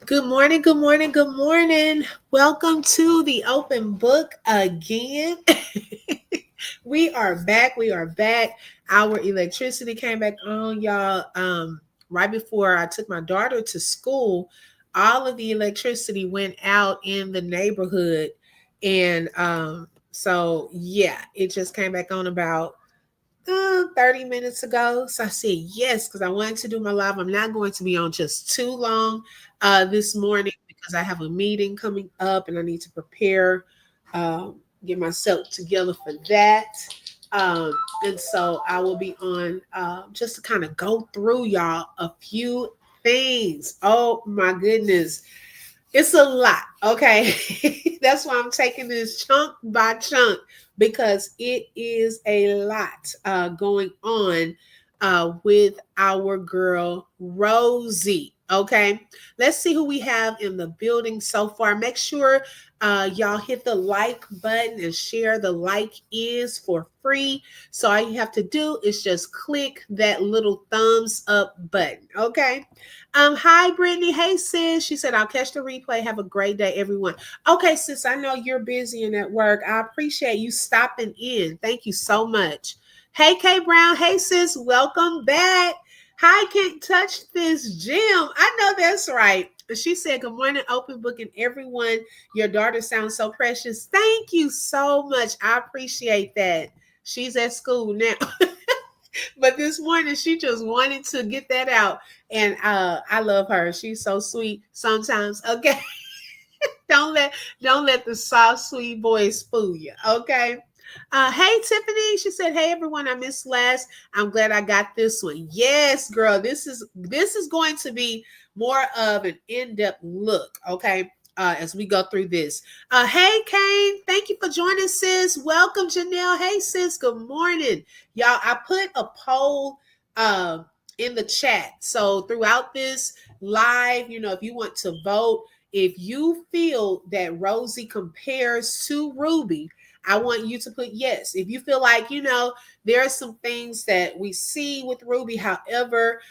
Good morning, good morning, good morning. Welcome to the open book again. We are back. We are back. Our electricity came back on, y'all. Right before I took my daughter to school, all of the electricity went out in the neighborhood. And so yeah, it just came back on about 30 minutes ago. So I said yes, because I wanted to do my live. I'm not going to be on just too long this morning because I have a meeting coming up and I need to prepare, get myself together for that. And so I will be on just to kind of go through y'all a few things. Oh my goodness. It's a lot, okay? That's why I'm taking this chunk by chunk because it is a lot going on with our girl Rosey. Okay, let's see who we have in the building so far. Make sure y'all hit the like button and share. The like is for free. So all you have to do is just click that little thumbs up button. Okay. Hi, Brittany. Hey, sis. She said, I'll catch the replay. Have a great day, everyone. Okay, sis, I know you're busy and at work. I appreciate you stopping in. Thank you so much. Hey, Kay Brown. Hey, sis. Welcome back. Hi, can't touch this gym. I know that's right. She said, good morning, open book, and everyone. Your daughter sounds so precious. Thank you so much. I appreciate that. She's at school now. But this morning she just wanted to get that out. And I love her. She's so sweet sometimes. Okay. don't let the soft, sweet voice fool you. Okay. Hey Tiffany, she said, hey everyone, I missed last. I'm glad I got this one. Yes, girl, this is going to be more of an in-depth look, okay, as we go through this. Hey Kane, thank you for joining, sis. Welcome, Janelle. Hey sis, good morning. Y'all, I put a poll in the chat. So throughout this live, if you want to vote, if you feel that Rosey compares to Ruby, I want you to put yes. If you feel like, there are some things that we see with Ruby, however,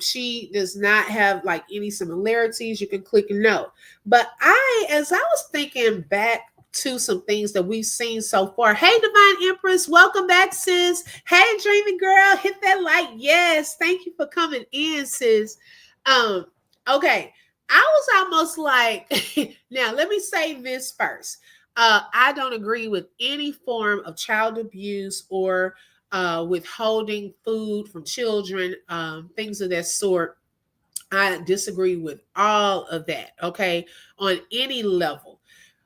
she does not have like any similarities, you can click no. But as I was thinking back to some things that we've seen so far. Hey, Divine Empress, welcome back, sis. Hey, Dreamy Girl, hit that like. Yes, thank you for coming in, sis. Okay, I was almost like, now let me say this first. I don't agree with any form of child abuse or withholding food from children, things of that sort. I disagree with all of that, okay, on any level.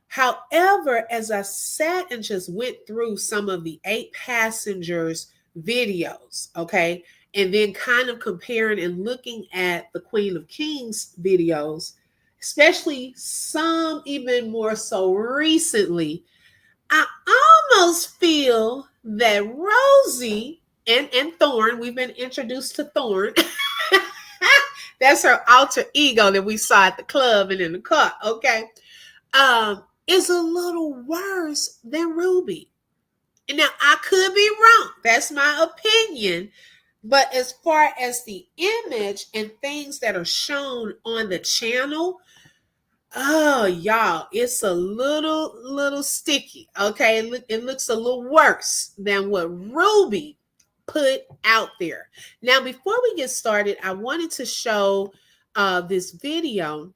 However, as I sat and just went through some of the 8 passengers videos, okay, and then kind of comparing and looking at the Queen of Kings videos, especially some even more so recently, I almost feel that Rosey and Thorn, we've been introduced to Thorn. That's her alter ego that we saw at the club and in the car, okay? Is a little worse than Ruby. Now, I could be wrong. That's my opinion. But as far as the image and things that are shown on the channel, oh, y'all, it's a little sticky. Okay, it looks a little worse than what Ruby put out there. Now, before we get started, I wanted to show this video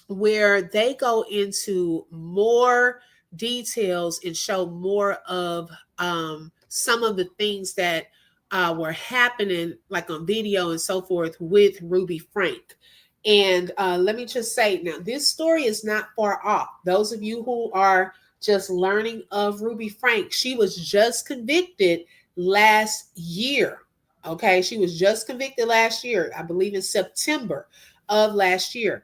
where they go into more details and show more of some of the things that were happening, like on video and so forth, with Ruby Frank. And let me just say now, this story is not far off. Those of you who are just learning of Ruby Frank, she was just convicted last year. Okay, she was just convicted last year, I believe in September of last year,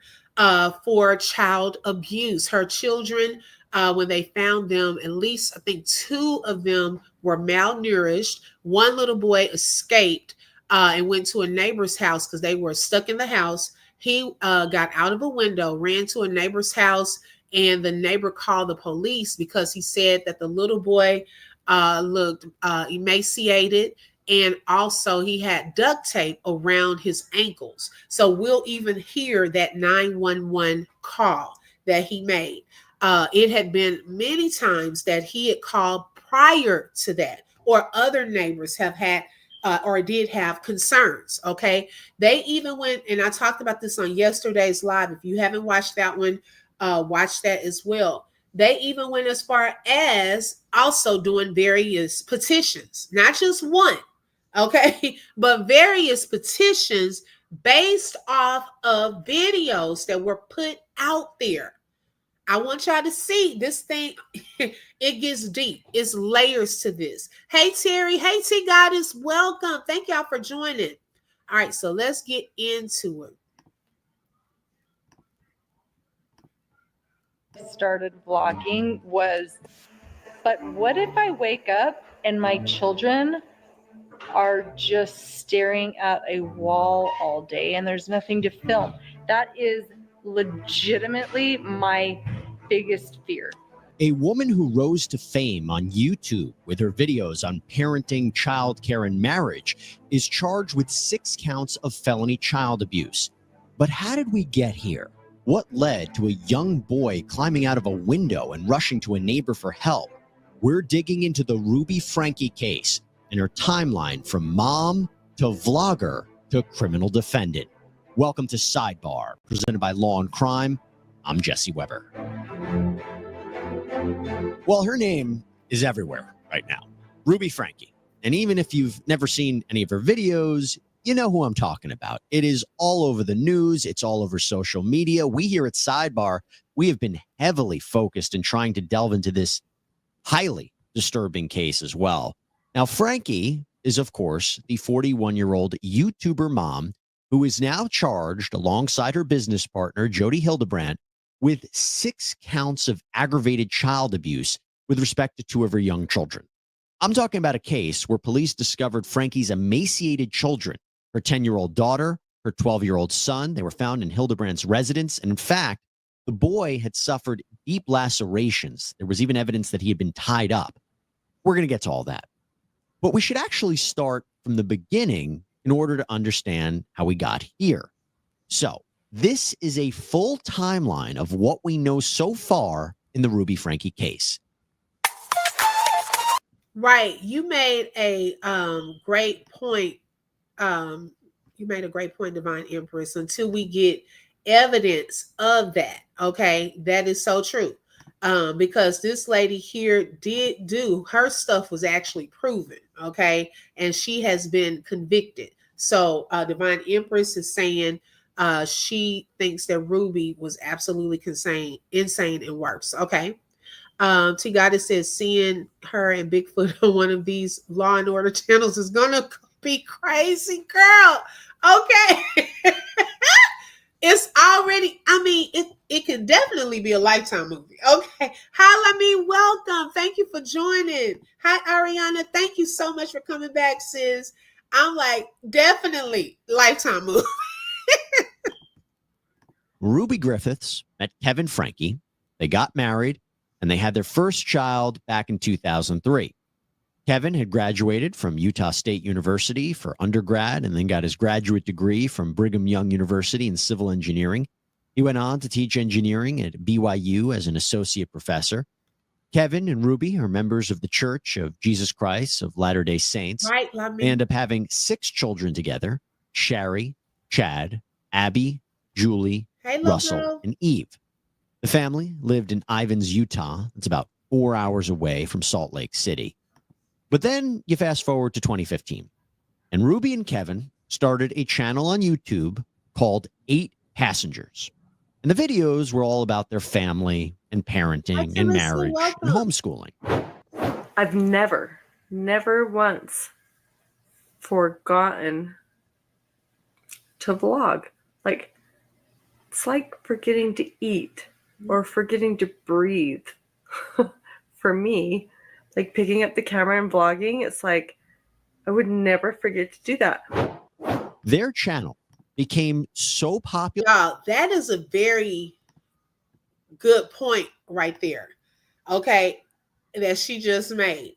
for child abuse. Her children, when they found them, at least I think 2 of them were malnourished. One little boy escaped and went to a neighbor's house because they were stuck in the house. He got out of a window, ran to a neighbor's house, and the neighbor called the police because he said that the little boy looked emaciated And also he had duct tape around his ankles. So we'll even hear that 911 call that he made. It had been many times that he had called prior to that, or other neighbors have had or did have concerns. Okay. They even went, and I talked about this on yesterday's live. If you haven't watched that one, watch that as well. They even went as far as also doing various petitions, not just one, okay, but various petitions based off of videos that were put out there. I want y'all to see this thing. It gets deep. It's layers to this. Hey, Terry. Hey, T Goddess. Welcome. Thank y'all for joining. All right, so let's get into it. Started vlogging was, but what if I wake up and my children are just staring at a wall all day and there's nothing to film? That is legitimately my biggest fear. A woman who rose to fame on YouTube with her videos on parenting, childcare, and marriage is charged with 6 counts of felony child abuse. But how did we get here? What led to a young boy climbing out of a window and rushing to a neighbor for help? We're digging into the Rosey Franke case and her timeline from mom to vlogger to criminal defendant. Welcome to Sidebar, presented by Law and Crime. I'm Jesse Weber. Well, her name is everywhere right now, Rosey Franke. And even if you've never seen any of her videos, you know who I'm talking about. It is all over the news. It's all over social media. We here at Sidebar, we have been heavily focused in trying to delve into this highly disturbing case as well. Now, Franke is, of course, the 41-year-old YouTuber mom who is now charged alongside her business partner, Jodi Hildebrandt, with 6 counts of aggravated child abuse with respect to 2 of her young children. I'm talking about a case where police discovered Franke's emaciated children, her 10-year-old daughter, her 12-year-old son. They were found in Hildebrandt's residence. And in fact, the boy had suffered deep lacerations. There was even evidence that he had been tied up. We're going to get to all that. But we should actually start from the beginning in order to understand how we got here. So, this is a full timeline of what we know so far in the Rosey Franke case. Right. You made a great point. You made a great point, Divine Empress, until we get evidence of that. Okay. That is so true. Because this lady here did do, her stuff was actually proven. Okay. And she has been convicted. So Divine Empress is saying she thinks that Rosey was absolutely insane and worse. Okay. T Goddess says seeing her and Bigfoot on one of these Law and Order channels is gonna be crazy, girl. Okay. It's already, I mean, it can definitely be a Lifetime movie. Okay. Holla me, welcome. Thank you for joining. Hi, Ariana. Thank you so much for coming back, sis. I'm like, definitely Lifetime movie. Ruby Griffiths met Kevin Franke. They got married, and they had their first child back in 2003. Kevin had graduated from Utah State University for undergrad and then got his graduate degree from Brigham Young University in civil engineering. He went on to teach engineering at BYU as an associate professor. Kevin and Rosey are members of the Church of Jesus Christ of Latter-day Saints. Right, They end up having 6 children together: Sherry, Chad, Abby, Julie, Russell, girl. and Eve. The family lived in Ivins, Utah. It's about 4 hours away from Salt Lake City. But then you fast forward to 2015, and Rosey and Kevin started a channel on YouTube called 8 Passengers. And the videos were all about their family and parenting and marriage and homeschooling. I've never once forgotten to vlog. Like, it's like forgetting to eat or forgetting to breathe. For me, like picking up the camera and vlogging, it's like I would never forget to do that. Their channel became so popular. Y'all, that is a very good point right there. Okay, that she just made.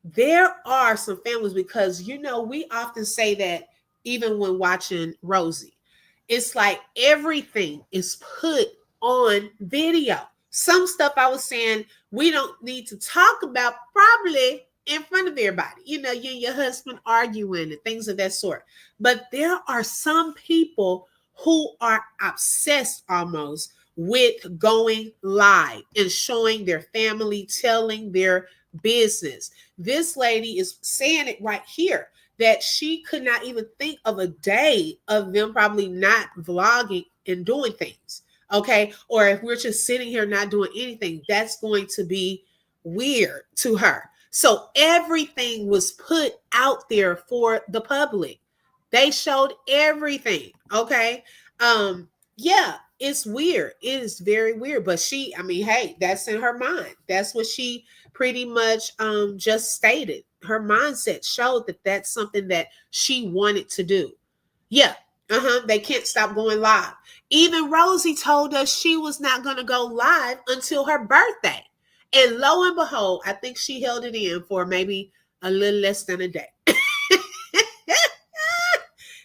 there are some families, because, you know, we often say that even when watching Rosey, it's like everything is put on video. Some stuff I was saying we don't need to talk about probably in front of everybody. You know, you and your husband arguing and things of that sort. But there are some people who are obsessed almost with going live and showing their family, telling their business. This lady is saying it right here that she could not even think of a day of them probably not vlogging and doing things. Okay. Or if we're just sitting here not doing anything, that's going to be weird to her. So everything was put out there for the public. They showed everything. Okay. Yeah, it's weird. It is very weird. But she, I mean, hey, that's in her mind. That's what she pretty much just stated. Her mindset showed that that's something that she wanted to do. Yeah. They can't stop going live. Even Rosey told us she was not going to go live until her birthday. And lo and behold, I think she held it in for maybe a little less than a day.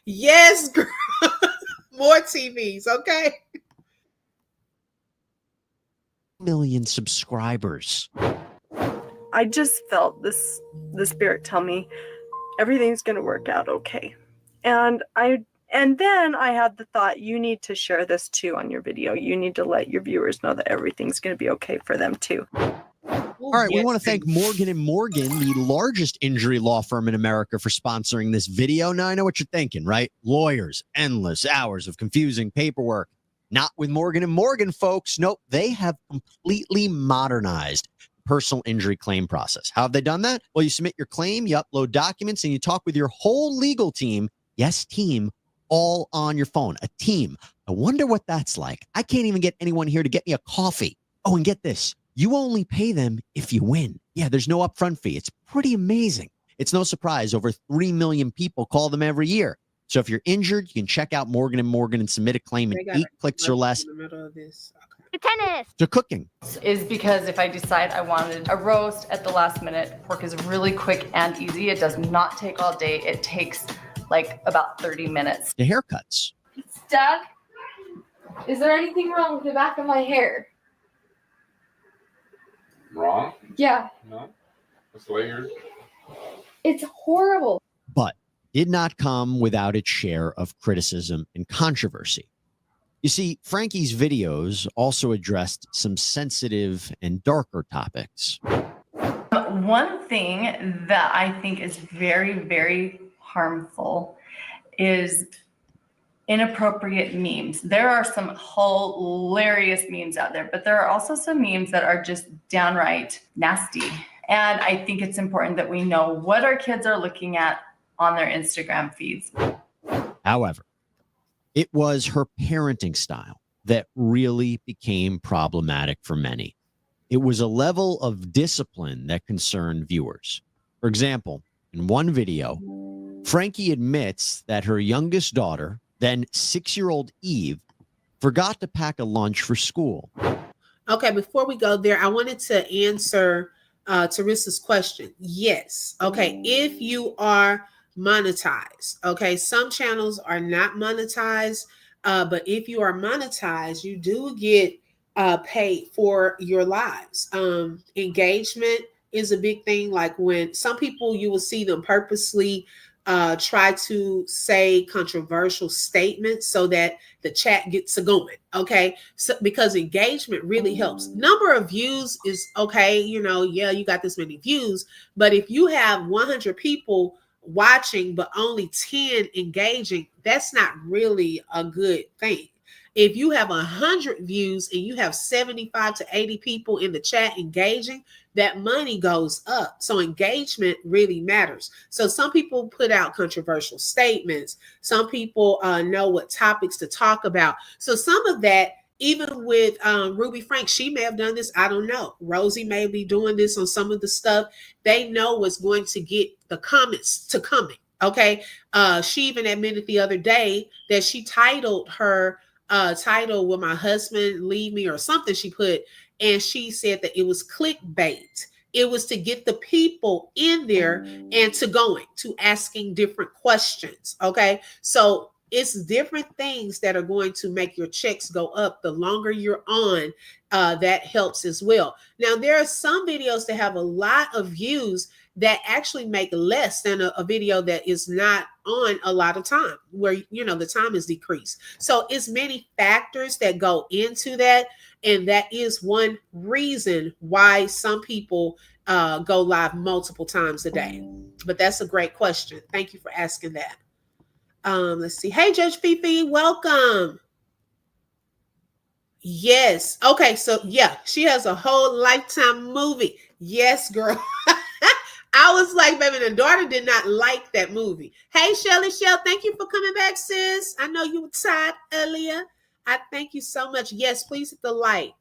Yes, girl. More TVs, okay? Million subscribers. I just felt the spirit tell me everything's going to work out okay. And then I had the thought, you need to share this too on your video. You need to let your viewers know that everything's going to be okay for them too. All right, we want to thank Morgan & Morgan, the largest injury law firm in America, for sponsoring this video. Now, I know what you're thinking, right? Lawyers, endless hours of confusing paperwork. Not with Morgan & Morgan, folks. Nope, they have completely modernized the personal injury claim process. How have they done that? Well, you submit your claim, you upload documents, and you talk with your whole legal team. Yes, team, all on your phone. A team. I wonder what that's like. I can't even get anyone here to get me a coffee. Oh, and get this. You only pay them if you win. Yeah, there's no upfront fee. It's pretty amazing. It's no surprise over 3 million people call them every year. So if you're injured, you can check out Morgan & Morgan and submit a claim in 8 clicks or less. In the middle of this. Okay. Tennis. To cooking. Is because if I decide I wanted a roast at the last minute, pork is really quick and easy. It does not take all day. It takes like about 30 minutes. To haircuts. Dad, is there anything wrong with the back of my hair? Wrong? Yeah, No. It's layered. it's horrible. But did not come without its share of criticism and controversy. You see, Franke's videos also addressed some sensitive and darker topics. One thing that I think is very, very harmful is inappropriate memes. There are some hilarious memes out there, but there are also some memes that are just downright nasty. And I think it's important that we know what our kids are looking at on their Instagram feeds. However, it was her parenting style that really became problematic for many. It was a level of discipline that concerned viewers. For example, in one video, Franke admits that her youngest daughter, then 6-year-old Eve, forgot to pack a lunch for school. Okay, before we go there, I wanted to answer Teresa's question. Yes. Okay, if you are monetized, okay, some channels are not monetized, but if you are monetized, you do get paid for your lives. Engagement is a big thing. Like when some people, you will see them purposely try to say controversial statements so that the chat gets going. Okay. So because engagement really helps. Number of views is okay. You know, yeah, you got this many views, but if you have 100 people watching, but only 10 engaging, that's not really a good thing. If you have 100 views and you have 75 to 80 people in the chat engaging, that money goes up. So engagement really matters. So some people put out controversial statements. Some people know what topics to talk about. So some of that, even with Ruby Frank, she may have done this. I don't know. Rosey may be doing this on some of the stuff. They know what's going to get the comments to coming. Okay. She even admitted the other day that she titled her title "Will My Husband Leave Me" or something she put, and she said that it was clickbait. It was to get the people in there and to asking different questions. Okay. So it's different things that are going to make your checks go up the longer you're on. That helps as well. Now, there are some videos that have a lot of views that actually make less than a video that is not on a lot of time, where, you know, the time is decreased. So it's many factors that go into that. And that is one reason why some people go live multiple times a day. But that's a great question. Thank you for asking that. Let's see. Hey, Judge Fifi, welcome. Yes. Okay. So yeah, she has a whole Lifetime movie. Yes, girl. I was like, baby, the daughter did not like that movie. Hey, Shelly Shell, thank you for coming back, sis. I know you were tired earlier. I thank you so much. Yes, please hit the like.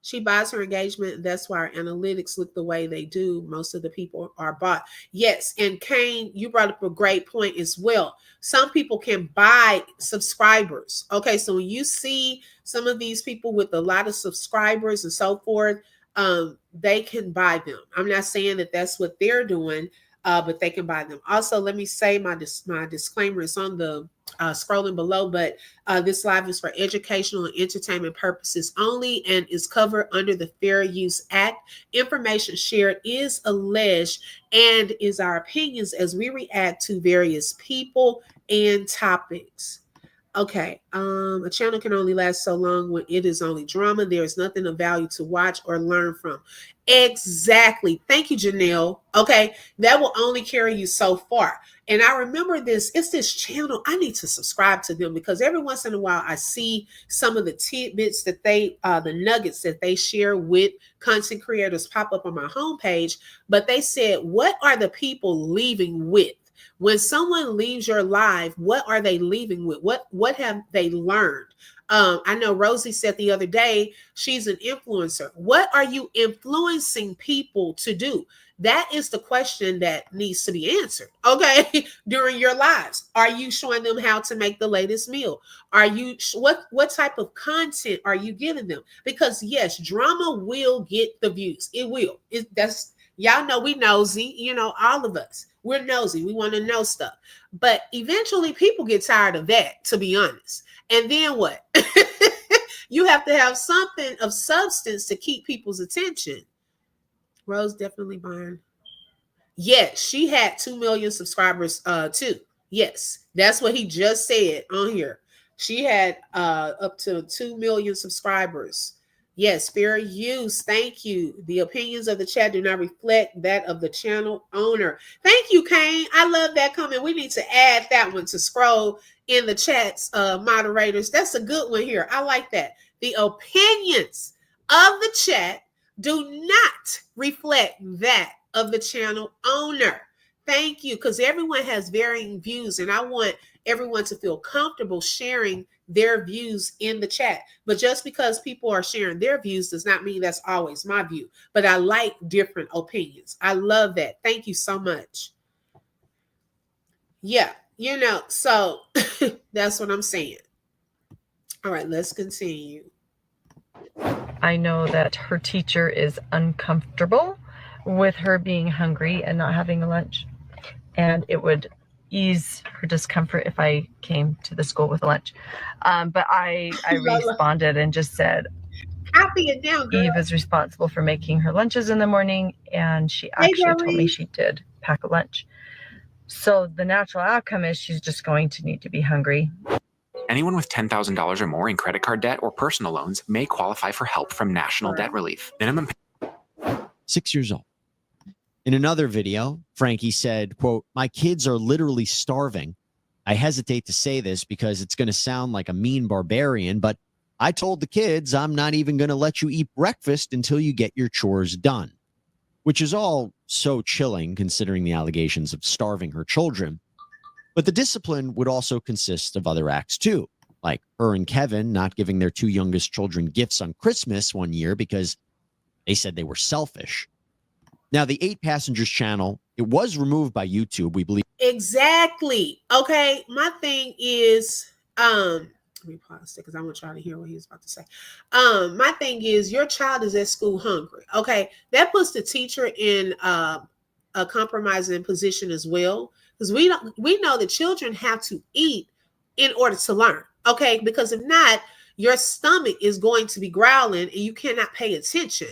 She buys her engagement. That's why our analytics look the way they do. Most of the people are bought. Yes. And Kane, you brought up a great point as well. Some people can buy subscribers. Okay. So when you see some of these people with a lot of subscribers and so forth, they can buy them. I'm not saying that that's what they're doing, but they can buy them. Also, let me say my disclaimer is on the scrolling below, but this live is for educational and entertainment purposes only and is covered under the Fair Use Act. Information shared is alleged and is our opinions as we react to various people and topics. Okay, a channel can only last so long when it is only drama. There is nothing of value to watch or learn from. Exactly. Thank you, Janelle. Okay, that will only carry you so far. And I remember this, it's this channel. I need to subscribe to them because every once in a while I see some of the tidbits that they, the nuggets that they share with content creators pop up on my homepage. But they said, what are the people leaving with? When someone leaves your life, what are they leaving with? What have they learned? I know Rosey said the other day, she's an influencer. What are you influencing people to do? That is the question that needs to be answered, okay, during your lives. Are you showing them how to make the latest meal? Are you, what type of content are you giving them? Because yes, drama will get the views. It will. Y'all know we nosy, you know, all of us. We're nosy. We want to know stuff. But eventually people get tired of that, to be honest. And then what? You have to have something of substance to keep people's attention. Rose definitely buying. Yes, she had 2 million subscribers too. Yes, that's what he just said on here. She had up to 2 million subscribers. Yes, fair use. Thank you. The opinions of the chat do not reflect that of the channel owner. Thank you, Kane. I love that comment. We need to add that one to scroll in the chats, moderators. That's a good one here. I like that. The opinions of the chat do not reflect that of the channel owner. Thank you, because everyone has varying views, and I want everyone to feel comfortable sharing their views in the chat. But just because people are sharing their views does not mean that's always my view. But I like different opinions. I love that. Thank you so much. Yeah, you know, so that's what I'm saying. All right, let's continue. I know that her teacher is uncomfortable with her being hungry and not having a lunch, and it would ease her discomfort if I came to the school with a lunch. But I responded and just said, Eve is responsible for making her lunches in the morning, and she actually told me she did pack a lunch. So the natural outcome is she's just going to need to be hungry. Anyone with $10,000 or more in credit card debt or personal loans may qualify for help from National Debt Relief. Minimum 6 years old. In another video, Franke said, quote, "My kids are literally starving. I hesitate to say this because it's going to sound like a mean barbarian, but I told the kids I'm not even going to let you eat breakfast until you get your chores done," which is all so chilling considering the allegations of starving her children. But the discipline would also consist of other acts too, like her and Kevin not giving their 2 youngest children gifts on Christmas one year because they said they were selfish. Now, the 8 Passengers channel, it was removed by YouTube, we believe. Exactly. Okay. My thing is, Let me pause it because I want y'all to hear what he was about to say. My thing is, your child is at school hungry. Okay, that puts the teacher in a compromising position as well, because we know that children have to eat in order to learn. Okay, because if not, your stomach is going to be growling and you cannot pay attention.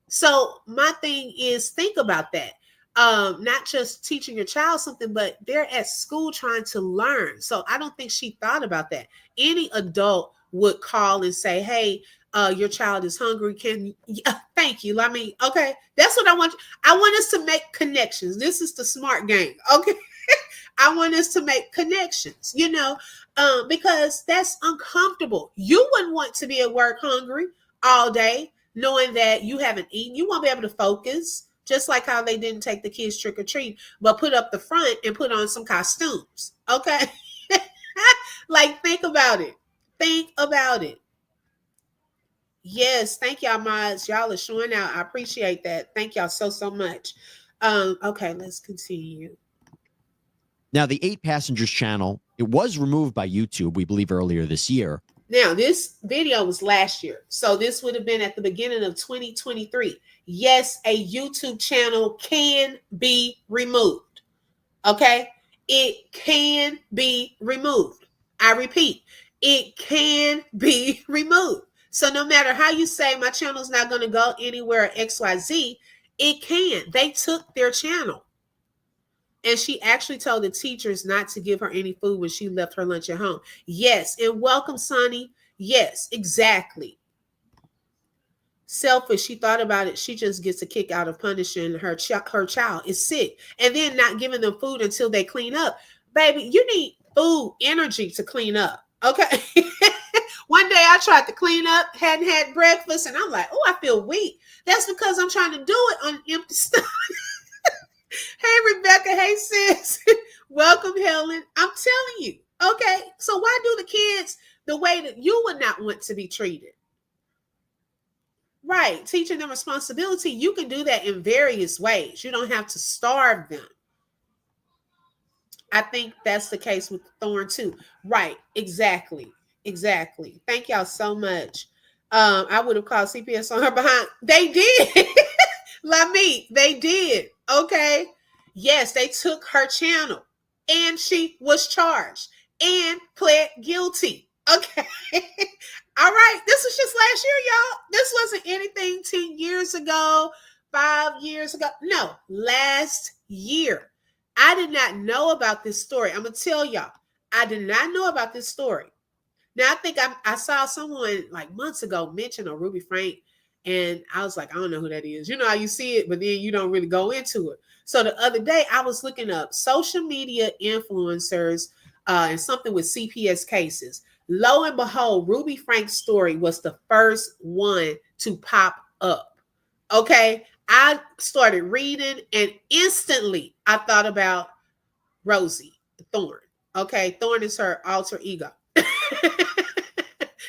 So my thing is, think about that. Not just teaching your child something, but they're at school trying to learn. So I don't think she thought about that. Any adult would call and say, hey, your child is hungry. Thank you. I mean, okay, that's what I want. I want us to make connections. This is the smart game. Okay. I want us to make connections, because that's uncomfortable. You wouldn't want to be at work hungry all day, knowing that you haven't eaten. You won't be able to focus, just like how they didn't take the kids trick or treat, but put up the front and put on some costumes. Okay. Like, think about it. Think about it. Yes. Thank y'all, mods. Y'all are showing out. I appreciate that. Thank y'all so much. Okay, let's continue. Now, the 8 Passengers channel, it was removed by YouTube, we believe, earlier this year. Now, this video was last year, so this would have been at the beginning of 2023. Yes, a YouTube channel can be removed. Okay? It can be removed. I repeat, it can be removed. So no matter how you say my channel's not going to go anywhere XYZ, it can. They took their channel. And she actually told the teachers not to give her any food when she left her lunch at home. Yes. And welcome, Sonny. Yes, exactly. Selfish. She thought about it. She just gets a kick out of punishing her child is sick and then not giving them food until they clean up. Baby, you need food energy to clean up. Okay. One day I tried to clean up, hadn't had breakfast, and I'm like, oh, I feel weak. That's because I'm trying to do it on an empty stomach. Hey, Rebecca. Hey, sis. Welcome, Helen. I'm telling you. Okay. So why do the kids the way that you would not want to be treated? Right. Teaching them responsibility. You can do that in various ways. You don't have to starve them. I think that's the case with Thorn too. Right. Exactly. Exactly. Thank y'all so much. I would have called CPS on her behind. They did. Lami, they did. Okay. Yes, they took her channel and she was charged and pled guilty. Okay. All right. This was just last year, y'all. This wasn't anything 10 years ago, 5 years ago. No, last year. I did not know about this story. I'm going to tell y'all. I did not know about this story. Now, I think I saw someone like months ago mention a Ruby Frank, and I was like, I don't know who that is. You know how you see it, but then you don't really go into it. So the other day, I was looking up social media influencers and something with CPS cases. Lo and behold, Ruby Frank's story was the first one to pop up. Okay. I started reading and instantly I thought about Rosey Thorn. Okay. Thorn is her alter ego.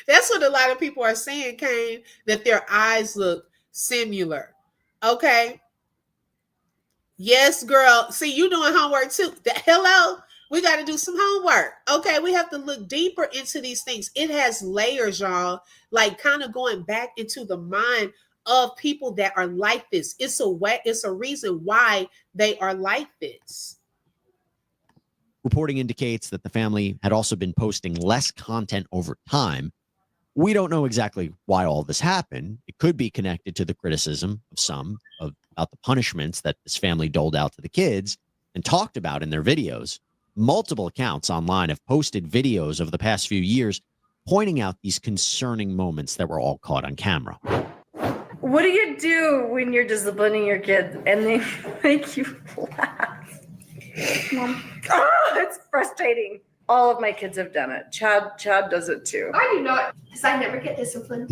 That's what a lot of people are saying, Kane, that their eyes look similar. Okay. Yes, girl. See, you doing homework too. Hello. We got to do some homework. Okay. We have to look deeper into these things. It has layers, y'all, like kind of going back into the mind of people that are like this. It's a reason why they are like this. Reporting indicates that the family had also been posting less content over time. We don't know exactly why all this happened. It could be connected to the criticism of some about the punishments that this family doled out to the kids and talked about in their videos. Multiple accounts online have posted videos over the past few years pointing out these concerning moments that were all caught on camera. What do you do when you're disciplining your kids and they make you laugh? Mom. Oh, it's frustrating. All of my kids have done it. Chad does it too. I do not, because I never get disciplined.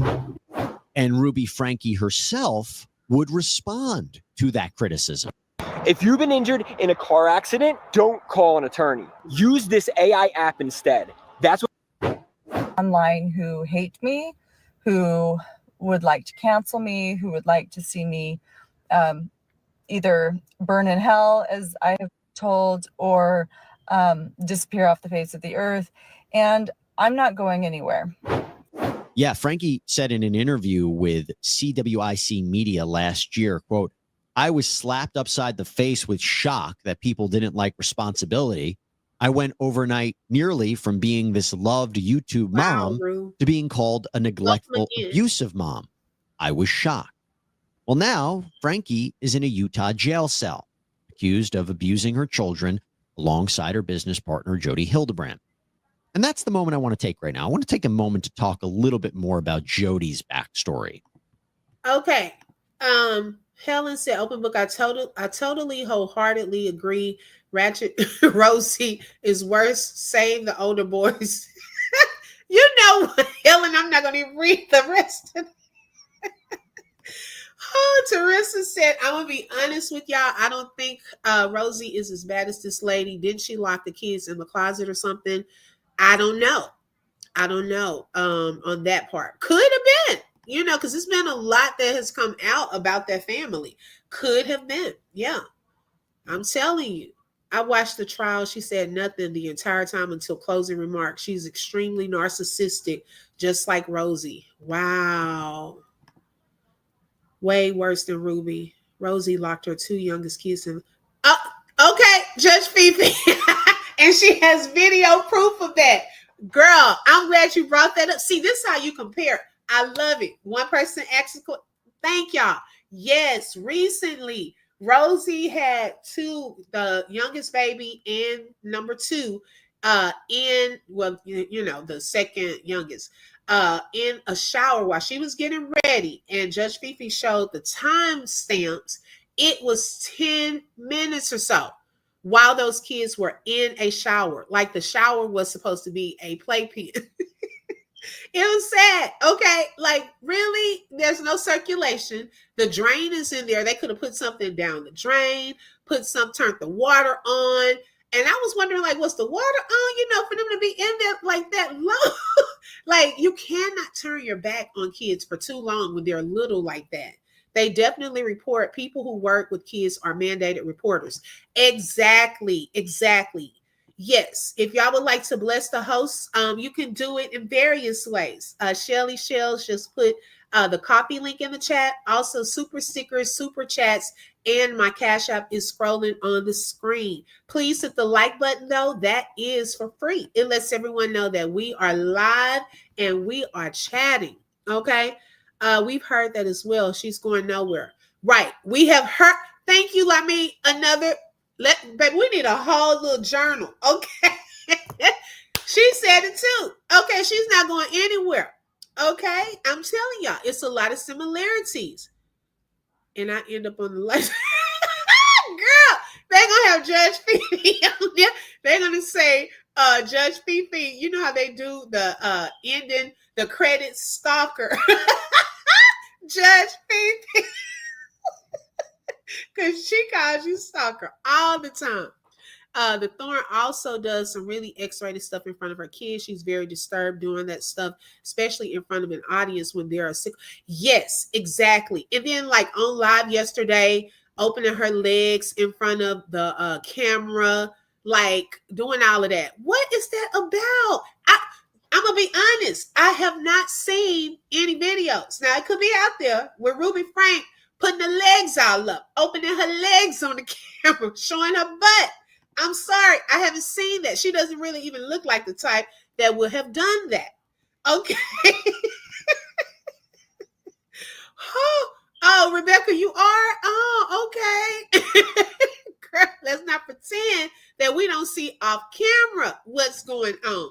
And Ruby Franke herself would respond to that criticism. If you've been injured in a car accident, don't call an attorney. Use this AI app instead. That's what online who hate me, who would like to cancel me, who would like to see me either burn in hell, as I have told, or disappear off the face of the earth. And I'm not going anywhere. Yeah, Franke said in an interview with CWIC Media last year, quote, I was slapped upside the face with shock that people didn't like responsibility. I went overnight nearly from being this loved YouTube mom to being called a neglectful, abusive mom. I was shocked. Well, now Franke is in a Utah jail cell, accused of abusing her children alongside her business partner, Jodi Hildebrandt. And that's the moment I want to take right now. I want to take a moment to talk a little bit more about Jodi's backstory. Okay. Helen said, open book, I totally wholeheartedly agree. Ratchet Rosey is worse. Save the older boys. You know what, Helen, I'm not going to even read the rest of it. Oh, Teresa said, I'm going to be honest with y'all. I don't think Rosey is as bad as this lady. Didn't she lock the kids in the closet or something? I don't know on that part. Could have been, you know, because there's been a lot that has come out about that family. Could have been. Yeah, I'm telling you. I watched the trial. She said nothing the entire time until closing remarks. She's extremely narcissistic, just like Rosey. Wow. Way worse than Ruby. Rosey locked her two youngest kids in. Okay, Judge Fifi. And she has video proof of that. Girl, I'm glad you brought that up. See, this is how you compare. I love it. One person asked, thank y'all. Yes, recently, Rosey had the youngest baby and number two, the second youngest, in a shower while she was getting ready. And Judge Fifi showed the time stamps. It was 10 minutes or so while those kids were in a shower. Like the shower was supposed to be a playpen. It was sad. Okay. Like, really? There's no circulation. The drain is in there. They could have put something down the drain, turned the water on. And I was wondering, like, was the water on, for them to be in there like that long? Like, you cannot turn your back on kids for too long when they're little like that. They definitely report. People who work with kids are mandated reporters. Exactly. Yes. If y'all would like to bless the hosts, you can do it in various ways. Shelly Shells just put the copy link in the chat. Also, super stickers, super chats, and my Cash App is scrolling on the screen. Please hit the like button, though. That is for free. It lets everyone know that we are live and we are chatting. Okay. We've heard that as well. She's going nowhere. Right. We have heard. Thank you, Lami. Baby, we need a whole little journal. Okay. She said it too. Okay. She's not going anywhere. Okay. I'm telling y'all, it's a lot of similarities. And I end up on the left. Girl, they're going to have Judge Fifi on there. They're going to say, Judge Fifi, you know how they do the ending, the credits stalker. Judge Fifi. Because she calls you stalker all the time. The Thorn also does some really X-rated stuff in front of her kids. She's very disturbed doing that stuff, especially in front of an audience when there are sick. Yes, exactly. And then like on live yesterday, opening her legs in front of the camera, like doing all of that. What is that about? I'm going to be honest. I have not seen any videos. Now, it could be out there with Ruby Frank putting the legs all up, opening her legs on the camera, showing her butt. I'm sorry. I haven't seen that. She doesn't really even look like the type that would have done that. Okay. Oh, Rebecca, you are? Oh, okay. Girl, let's not pretend that we don't see off camera what's going on.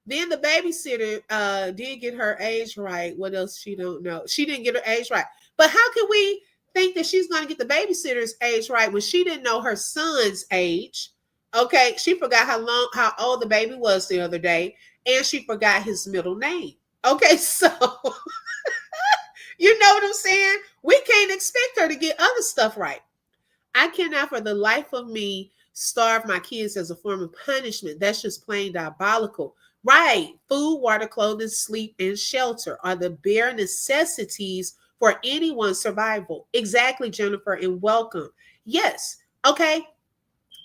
Then the babysitter did get her age right. What else she don't know? She didn't get her age right. But how can we think that she's going to get the babysitter's age right when she didn't know her son's age? Okay, she forgot how old the baby was the other day, and she forgot his middle name. Okay, so you know what I'm saying? We can't expect her to get other stuff right. I cannot for the life of me starve my kids as a form of punishment. That's just plain diabolical. Right. Food, water, clothing, sleep, and shelter are the bare necessities for anyone's survival. Exactly, Jennifer, and welcome. Yes. Okay.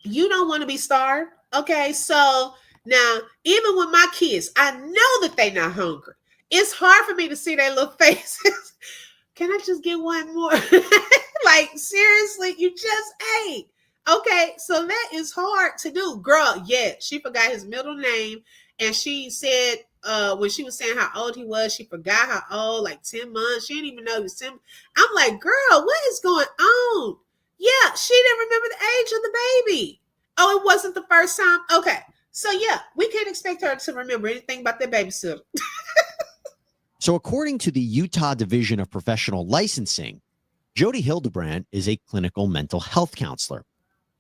You don't want to be starved. Okay. So Now, even with my kids, I know that they not hungry. It's hard for me to see their little faces. Can I just get one more? Like, seriously, you just ate. Okay, so that is hard to do. Girl, yeah, she forgot his middle name. And she said, when she was saying how old he was, she forgot how old, like 10 months. She didn't even know he was 10. I'm like, girl, what is going on? Yeah, she didn't remember the age of the baby. Oh, it wasn't the first time? Okay. So yeah, we can't expect her to remember anything about that babysitter. So according to the Utah Division of Professional Licensing, Jodi Hildebrandt is a clinical mental health counselor.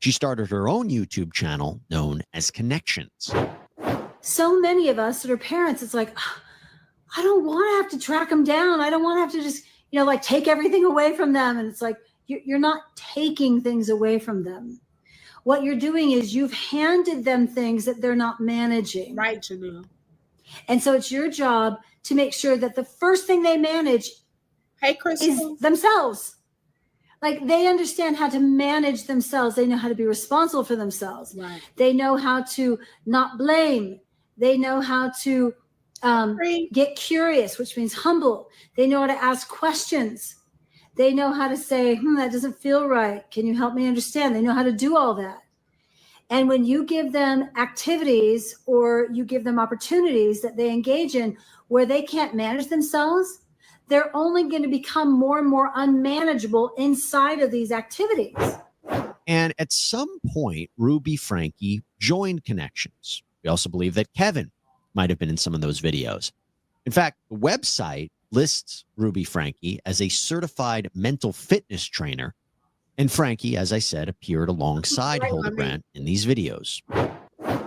She started her own YouTube channel known as Connections. So many of us that are parents, it's like, I don't want to have to track them down. I don't want to have to just, like take everything away from them. And it's like, you're not taking things away from them. What you're doing is you've handed them things that they're not managing. Right, Janelle. And so it's your job to make sure that the first thing they manage is themselves. Like, they understand how to manage themselves. They know how to be responsible for themselves. Right. They know how to not blame. They know how to get curious, which means humble. They know how to ask questions. They know how to say, that doesn't feel right. Can you help me understand? They know how to do all that. And when you give them activities or you give them opportunities that they engage in where they can't manage themselves, they're only going to become more and more unmanageable inside of these activities. And at some point, Ruby Franke joined Connections. We also believe that Kevin might have been in some of those videos. In fact, the website lists Ruby Franke as a certified mental fitness trainer. And Franke, as I said, appeared alongside Hildebrandt in these videos.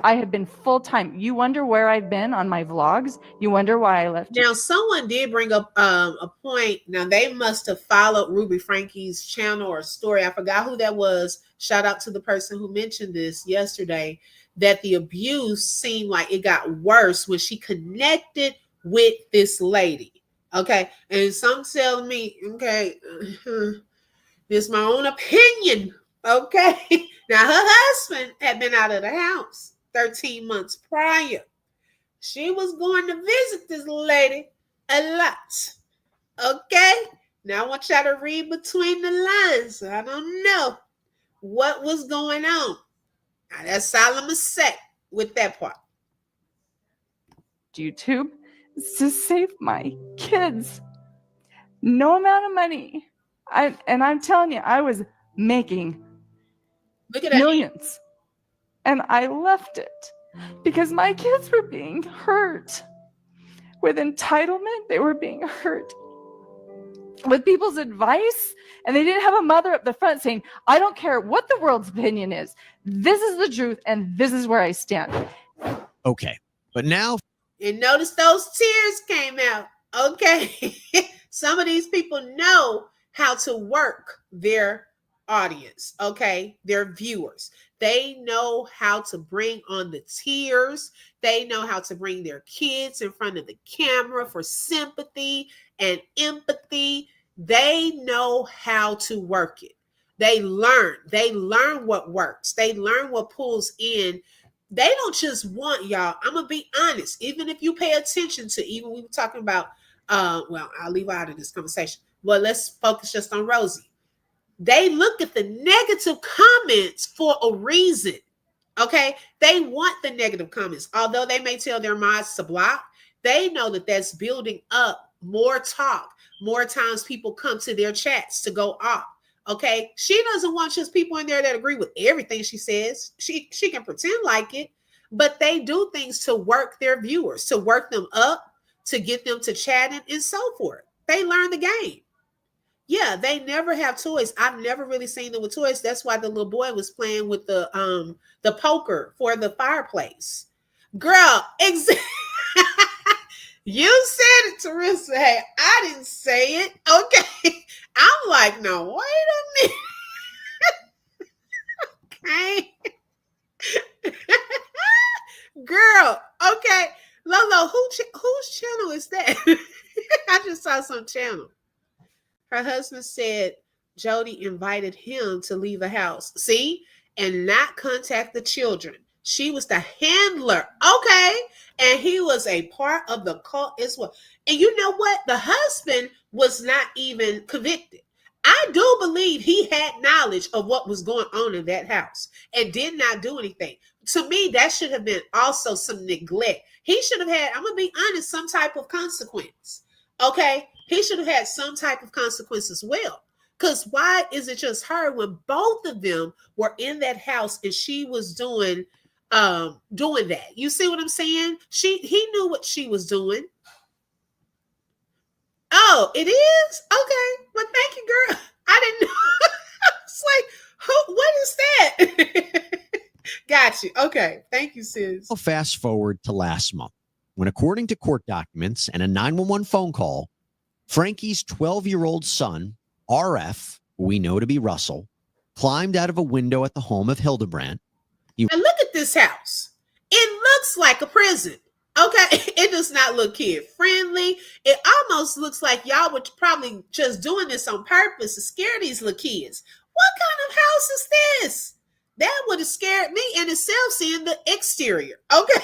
I have been full-time. You wonder where I've been on my vlogs? You wonder why I left. Now, someone did bring up a point. Now, they must have followed Ruby Franke's channel or story. I forgot who that was. Shout out to the person who mentioned this yesterday, that the abuse seemed like it got worse when she connected with this lady. Okay. And some telling me, okay, this is my own opinion. Okay. Now, her husband had been out of the house 13 months prior. She was going to visit this lady a lot. Okay. Now I want y'all to read between the lines. I don't know what was going on. Now, that's all I'm going to say with that part. YouTube to save my kids. No amount of money. I'm telling you, I was making millions. And I left it because my kids were being hurt. With entitlement, they were being hurt. With people's advice, and they didn't have a mother up the front saying, I don't care what the world's opinion is. This is the truth, and this is where I stand. Okay, but now... And notice those tears came out. Okay. Some of these people know how to work their audience, okay, their viewers. They know how to bring on the tears. They know how to bring their kids in front of the camera for sympathy and empathy. They know how to work it. They learn what works. They learn what pulls in. They don't just want, y'all, I'm going to be honest, even if you pay attention to, even we were talking about, well, I'll leave out of this conversation, but let's focus just on Rosey. They look at the negative comments for a reason, okay? They want the negative comments. Although they may tell their mods to block, they know that that's building up more talk. More times people come to their chats to go off, okay? She doesn't want just people in there that agree with everything she says. She can pretend like it, but they do things to work their viewers, to work them up, to get them to chatting and so forth. They learn the game. Yeah, they never have toys. I've never really seen them with toys. That's why the little boy was playing with the poker for the fireplace. Girl, you said it, Teresa. Hey, I didn't say it. Okay. I'm like, no, wait a minute. Okay. Girl, okay. Lolo, whose channel is that? I just saw some channel. Her husband said Jodi invited him to leave the house. See? And not contact the children. She was the handler. Okay. And he was a part of the cult as well. And you know what? The husband was not even convicted. I do believe he had knowledge of what was going on in that house and did not do anything. To me, that should have been also some neglect. He should have had, I'm going to be honest, some type of consequence. Okay? He should have had some type of consequence as well. Because why is it just her when both of them were in that house and she was doing that? You see what I'm saying? He knew what she was doing. Oh, it is? Okay. Well, thank you, girl. I didn't know. It's like, what is that? Got you. Okay. Thank you, sis. Well, fast forward to last month, when according to court documents and a 911 phone call, Franke's 12-year-old son, RF, who we know to be Russell, climbed out of a window at the home of Hildebrandt. And look at this house. It looks like a prison. Okay, it does not look kid friendly. It almost looks like y'all were probably just doing this on purpose to scare these little kids. What kind of house is this? That would have scared me in itself, seeing the exterior. Okay,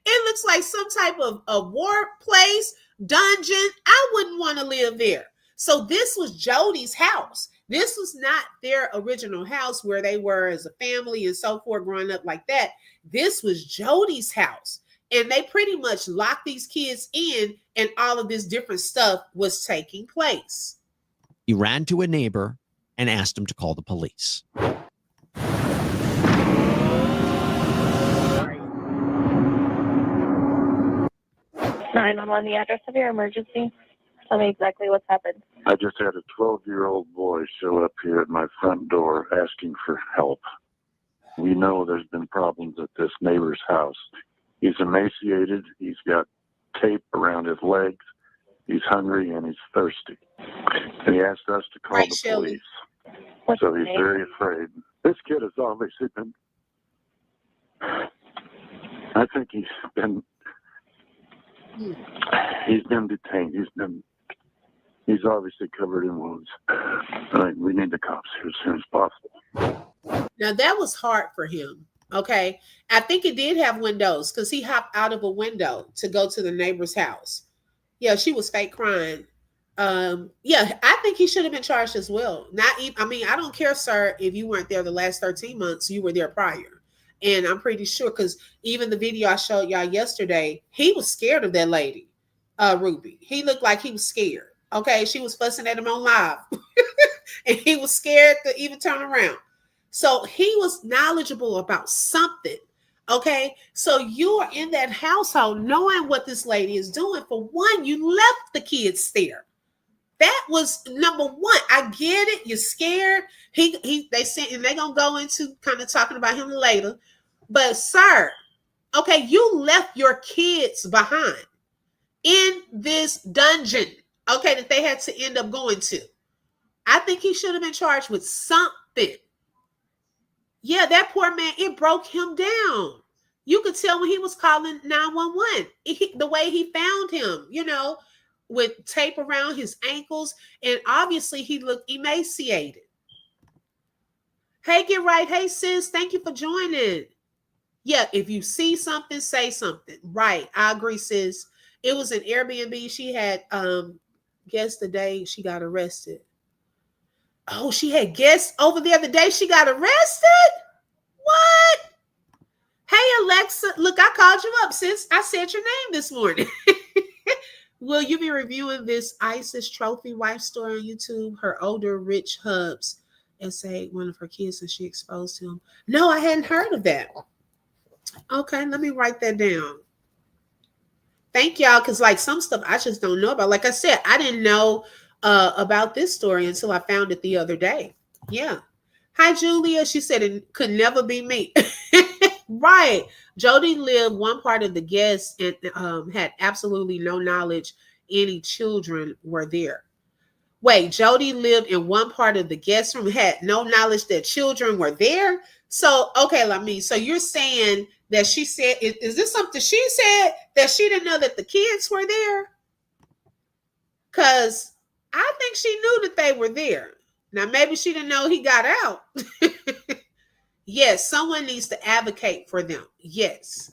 it looks like some type of a war place, dungeon. I wouldn't want to live there. So this was Jodi's house. This was not their original house where they were as a family and so forth growing up like that. This was Jodi's house. And they pretty much locked these kids in, and all of this different stuff was taking place. He ran to a neighbor and asked him to call the police. 911, the address of your emergency. Tell me exactly what's happened. I just had a 12-year-old boy show up here at my front door asking for help. We know there's been problems at this neighbor's house. He's emaciated. He's got tape around his legs. He's hungry and he's thirsty. And he asked us to call the police. So he's very afraid. This kid has obviously been, I think he's been detained. He's obviously covered in wounds. We need the cops here as soon as possible. Now that was hard for him. Okay. I think it did have windows because he hopped out of a window to go to the neighbor's house. Yeah, she was fake crying. Yeah, I think he should have been charged as well. I don't care, sir, if you weren't there the last 13 months, you were there prior. And I'm pretty sure because even the video I showed y'all yesterday, he was scared of that lady, Ruby. He looked like he was scared. Okay, she was fussing at him on live. And he was scared to even turn around. So he was knowledgeable about something. Okay, so you are in that household knowing what this lady is doing. For one, you left the kids there. That was number one. I get it. You're scared. They said, and they're gonna go into kind of talking about him later. But sir, okay, you left your kids behind in this dungeon. Okay, that they had to end up going to. I think he should have been charged with something. Yeah, that poor man, it broke him down. You could tell when he was calling 911, the way he found him, with tape around his ankles. And obviously he looked emaciated. Hey, get right. Hey, sis, thank you for joining. Yeah, if you see something, say something. Right, I agree, sis. It was an Airbnb. She had guests the day she got arrested. Oh, she had guests over there the day she got arrested? What? Hey, Alexa, look, I called you up, sis. I said your name this morning. Will you be reviewing this ISIS trophy wife story on YouTube? Her older rich hubs essayed one of her kids and she exposed him. No, I hadn't heard of that. Okay, let me write that down. Thank y'all, because some stuff I just don't know about. Like I said, I didn't know about this story until I found it the other day. Yeah. Hi, Julia. She said it could never be me. Right. Jodi lived one part of the guests and had absolutely no knowledge any children were there. Wait, Jodi lived in one part of the guest room, had no knowledge that children were there. So, okay, so you're saying that she said, is this something she said that she didn't know that the kids were there? Because I think she knew that they were there. Now, maybe she didn't know he got out. Yes, someone needs to advocate for them. Yes.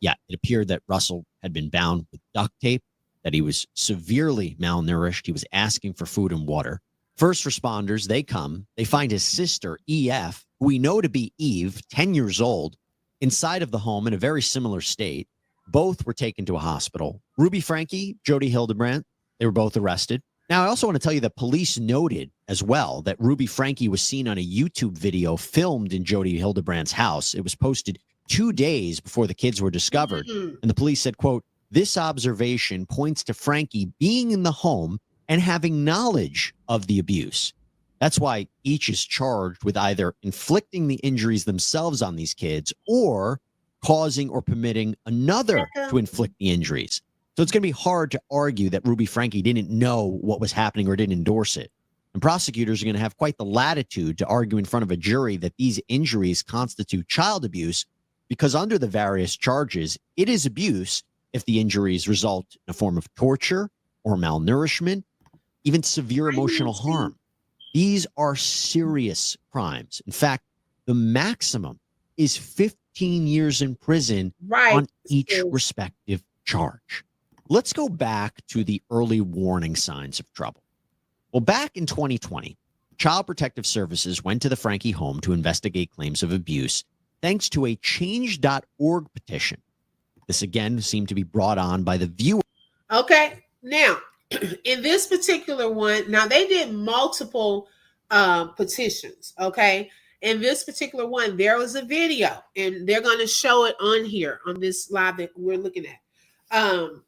Yeah, it appeared that Russell had been bound with duct tape, that he was severely malnourished. He was asking for food and water. First responders, they come, they find his sister, EF, who we know to be Eve, 10 years old, inside of the home in a very similar state. Both were taken to a hospital. Ruby Franke, Jodi Hildebrandt, they were both arrested. Now, I also want to tell you that police noted as well that Ruby Franke was seen on a YouTube video filmed in Jodi Hildebrandt's house. It was posted 2 days before the kids were discovered. And the police said, quote, this observation points to Franke being in the home and having knowledge of the abuse. That's why each is charged with either inflicting the injuries themselves on these kids or causing or permitting another to inflict the injuries. So it's going to be hard to argue that Ruby Franke didn't know what was happening or didn't endorse it. And prosecutors are going to have quite the latitude to argue in front of a jury that these injuries constitute child abuse, because under the various charges, it is abuse if the injuries result in a form of torture or malnourishment, even severe emotional harm. These are serious crimes. In fact, the maximum is 15 years in prison on each respective charge. Let's go back to the early warning signs of trouble. Well, back in 2020, Child Protective Services went to the Franke home to investigate claims of abuse thanks to a change.org petition. This again seemed to be brought on by the viewer. Okay. Now, in this particular one, now they did multiple petitions. Okay. In this particular one, there was a video, and they're going to show it on here on this live that we're looking at.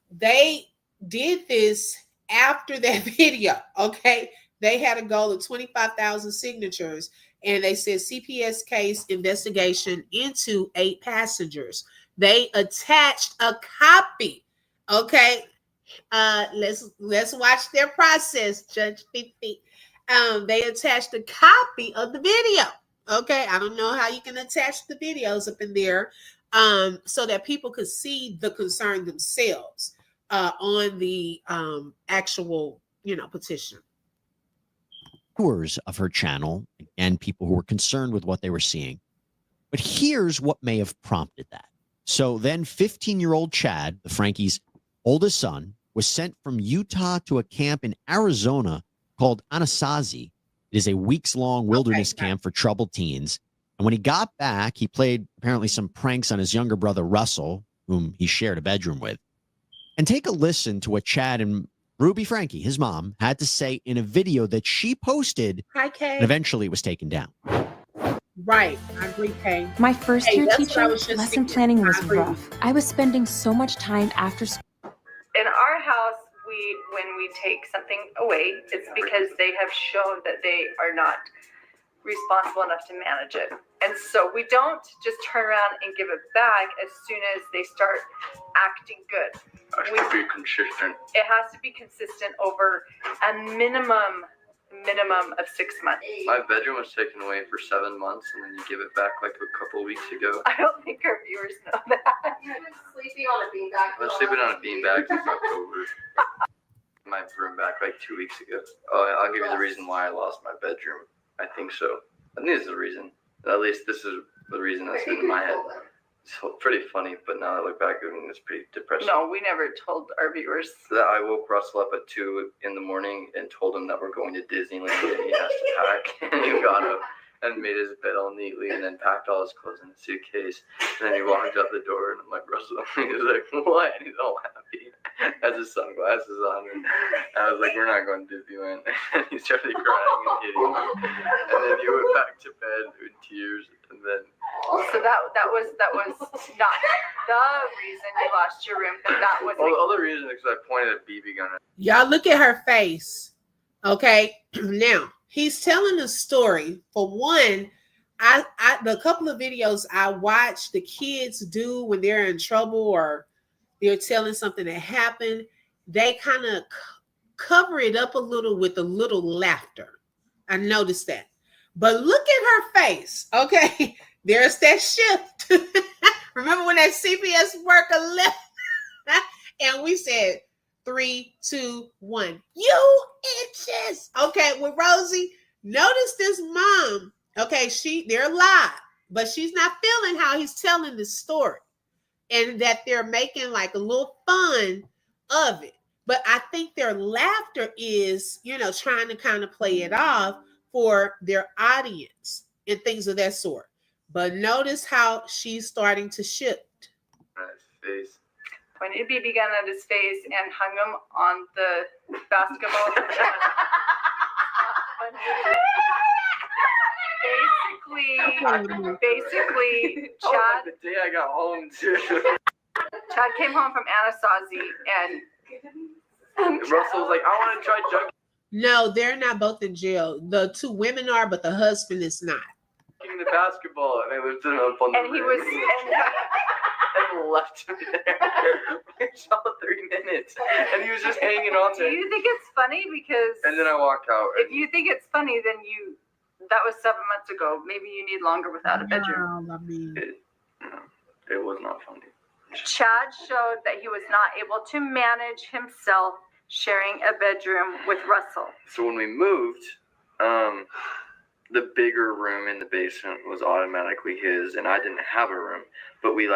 They did this after that video. Okay. They had a goal of 25,000 signatures, and they said CPS case investigation into 8 passengers. They attached a copy. Okay. Let's watch their process, Judge Fifi. They attached a copy of the video. Okay. I don't know how you can attach the videos up in there so that people could see the concern themselves on the actual, petition. Viewers of her channel and people who were concerned with what they were seeing. But here's what may have prompted that. So then 15-year-old Chad, the Franke's oldest son, was sent from Utah to a camp in Arizona called Anasazi. It is a weeks-long wilderness camp for troubled teens. And when he got back, he played apparently some pranks on his younger brother, Russell, whom he shared a bedroom with. And take a listen to what Chad and Ruby Franke, his mom, had to say in a video that she posted. Hi, Kay. And eventually it was taken down. Right. I agree, Kay. My first year teaching, lesson planning was rough. I was spending so much time after school. In our house, when we take something away, it's because they have shown that they are not responsible enough to manage it. And so we don't just turn around and give it back as soon as they start acting good. It has to be consistent. It has to be consistent over a minimum of 6 months. My bedroom was taken away for 7 months, and then you give it back like a couple of weeks ago. I don't think our viewers know that. You've been sleeping on a beanbag. I was sleeping on a beanbag since October. My room back like 2 weeks ago. Oh, I'll give you the reason why I lost my bedroom. I think so. I think this is the reason. At least this is the reason that's been in my head. It's pretty funny, but now that I look back, I mean, it's pretty depressing. No, we never told our viewers. That I woke Russell up at 2 in the morning and told him that we're going to Disneyland and he has to pack. And he got up and made his bed all neatly and then packed all his clothes in a suitcase. And then he walked out the door and I'm like, Russell, he was like, what? And he's all happy. Has his sunglasses on. And I was like, we're not going to Disneyland. And he started crying and hitting me. And then he went back to bed in tears. And then so that was not the reason you lost your room, but that was the other reason is because I pointed a BB gun at y'all. Look at her face. Okay. Now he's telling a story. For one, the couple of videos I watched the kids do when they're in trouble or they're telling something that happened, they kind of cover it up a little with a little laughter. I noticed that. But look at her face. Okay. There's that shift. Remember when that CPS worker left? And we said 3, 2, 1. You itches. Okay, with Rosey, notice this mom. Okay, they're live. but she's not feeling how he's telling this story, and that they're making like a little fun of it. But I think their laughter is, trying to kind of play it off for their audience and things of that sort. But notice how she's starting to shift. Face. When Ibby began at his face and hung him on the basketball. basically, Chad. The day I got home too. Chad came home from Anasazi and Russell was like, I want to try juggling No, they're not both in jail. The two women are, but the husband is not. the basketball, and I lifted him up on the and he was and left him there for all 3 minutes, and he was just hanging on Do there. you think it's funny? Because And then I walked out. if you think it's funny, then that was 7 months ago. Maybe you need longer without a bedroom. It was not funny. Chad showed that he was not able to manage himself sharing a bedroom with Russell. So when we moved, the bigger room in the basement was automatically his, and I didn't have a room, but we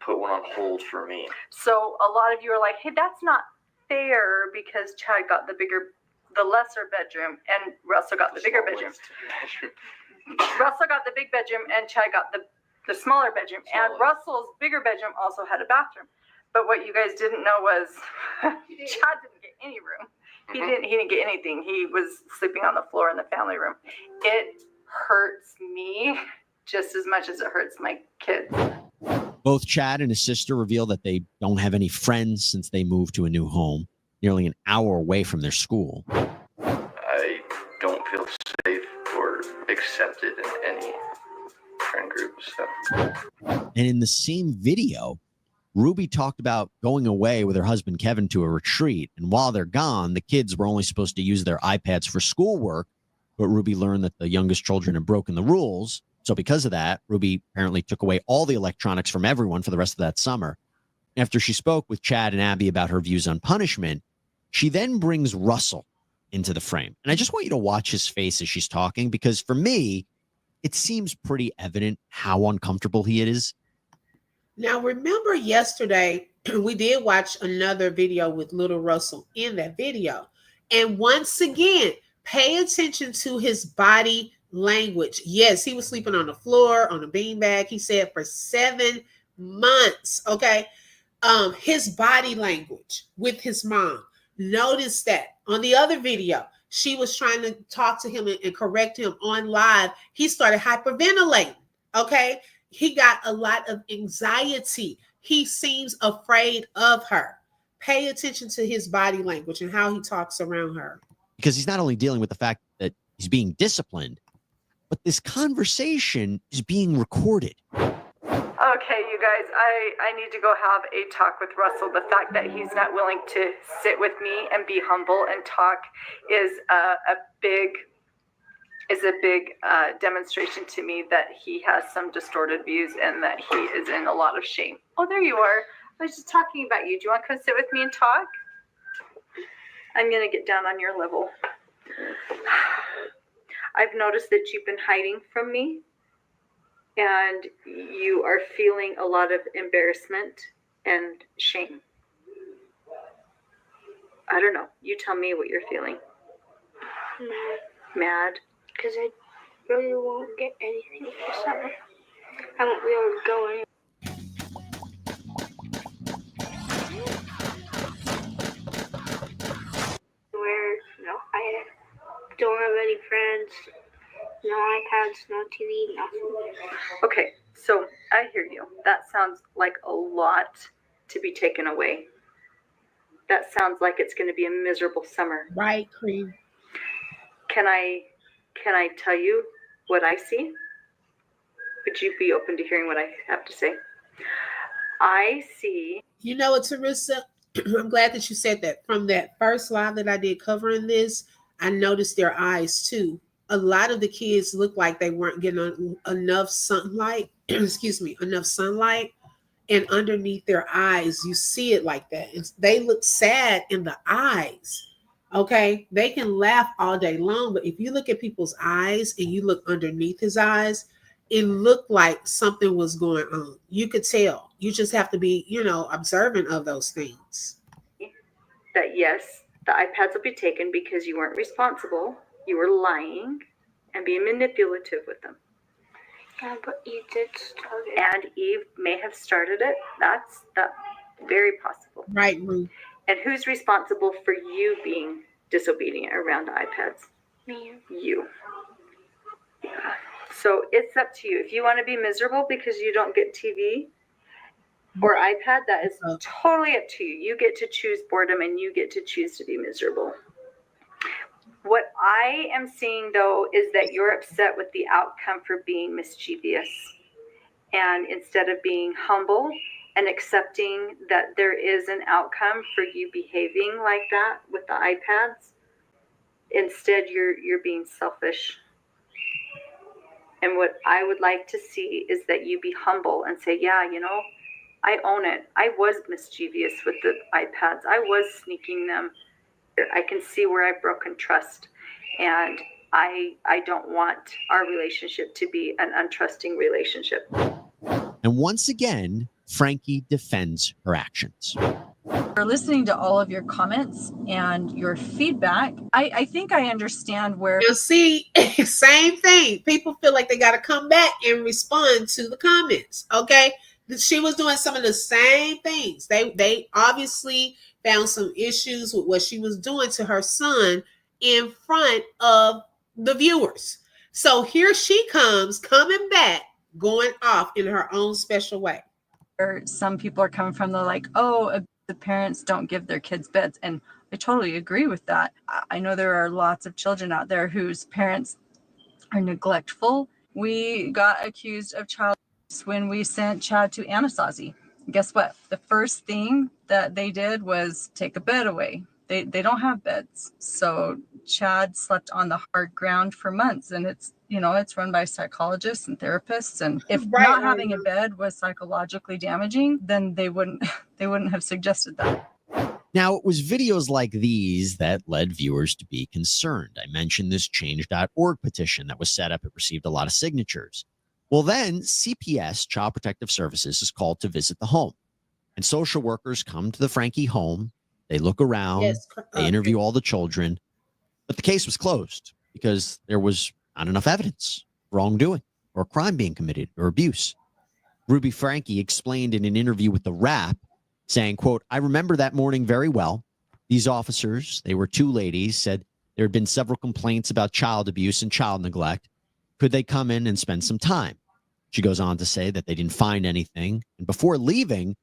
put one on hold for me. So a lot of you are like, hey, that's not fair because Chad got the lesser bedroom and Russell got the bigger bedroom. Russell got the big bedroom and Chad got the smaller bedroom. And Russell's bigger bedroom also had a bathroom. But what you guys didn't know was Chad didn't get any room. He didn't get anything. He was sleeping on the floor in the family room. It hurts me just as much as it hurts my kids. Both Chad and his sister reveal that they don't have any friends since they moved to a new home, nearly an hour away from their school. I don't feel safe or accepted in any friend group. So. And in the same video, Ruby talked about going away with her husband, Kevin, to a retreat. And while they're gone, the kids were only supposed to use their iPads for schoolwork. But Ruby learned that the youngest children had broken the rules. So because of that, Ruby apparently took away all the electronics from everyone for the rest of that summer. After she spoke with Chad and Abby about her views on punishment, she then brings Russell into the frame. And I just want you to watch his face as she's talking, because for me, it seems pretty evident how uncomfortable he is. Now, remember yesterday, we did watch another video with little Russell in that video. And once again, pay attention to his body language. Yes, he was sleeping on the floor, on a beanbag, he said, for 7 months. Okay. His body language with his mom. Notice that on the other video, she was trying to talk to him and correct him on live. He started hyperventilating. Okay. He got a lot of anxiety. He seems afraid of her. Pay attention to his body language and how he talks around her. Because he's not only dealing with the fact that he's being disciplined, but this conversation is being recorded. Okay, you guys, I need to go have a talk with Russell. The fact that he's not willing to sit with me and be humble and talk is a big demonstration to me that he has some distorted views and that he is in a lot of shame. Oh, there you are. I was just talking about you. Do you want to come sit with me and talk? I'm going to get down on your level. I've noticed that you've been hiding from me and you are feeling a lot of embarrassment and shame. I don't know. You tell me what you're feeling. Mad? Because I really won't get anything for summer. I won't be able to go anywhere. I don't have any friends, no iPads, no TV, nothing. Okay, so I hear you. That sounds like a lot to be taken away. That sounds like it's going to be a miserable summer. Right, Cream. Can I tell you what I see? Would you be open to hearing what I have to say? I see. You know what, Teresa? I'm glad that you said that. From that first live that I did covering this, I noticed their eyes too. A lot of the kids looked like they weren't getting enough sunlight, enough sunlight, and underneath their eyes, you see it like that. They look sad in the eyes. Okay, they can laugh all day long, but if you look at people's eyes and you look underneath his eyes, it looked like something was going on. You could tell. You just have to be, observant of those things. That yes, the iPads will be taken because you weren't responsible, you were lying and being manipulative with them. Yeah, but you did start it. And Eve may have started it. That's very possible. Right, Ruth. And who's responsible for you being disobedient around the iPads? Me. You. So it's up to you. If you want to be miserable because you don't get TV or iPad, that is totally up to you. You get to choose boredom and you get to choose to be miserable. What I am seeing, though, is that you're upset with the outcome for being mischievous. And instead of being humble and accepting that there is an outcome for you behaving like that with the iPads, instead you're being selfish. And what I would like to see is that you be humble and say, yeah, I own it. I was mischievous with the iPads. I was sneaking them. I can see where I've broken trust. And I don't want our relationship to be an untrusting relationship. And once again, Franke defends her actions. For listening to all of your comments and your feedback, I think I understand where... You see, same thing. People feel like they got to come back and respond to the comments, okay? She was doing some of the same things. They obviously found some issues with what she was doing to her son in front of the viewers. So here she comes, coming back, going off in her own special way. Some people are coming from the parents don't give their kids beds. And I totally agree with that. I know there are lots of children out there whose parents are neglectful. We got accused of child abuse when we sent Chad to Anasazi. Guess what? The first thing that they did was take a bed away. They don't have beds. So Chad slept on the hard ground for months, and it's run by psychologists and therapists. And if not having a bed was psychologically damaging, then they wouldn't have suggested that. Now, it was videos like these that led viewers to be concerned. I mentioned this change.org petition that was set up. It received a lot of signatures. Well, then CPS, Child Protective Services, is called to visit the home. And social workers come to the Franke home. They look around, they interview all the children, but the case was closed because there was not enough evidence of wrongdoing or crime being committed or abuse. Ruby Franke explained in an interview with The Wrap, saying, quote, "I remember that morning very well. These officers, they were two ladies, said there had been several complaints about child abuse and child neglect. Could they come in and spend some time?" She goes on to say that they didn't find anything. And before leaving,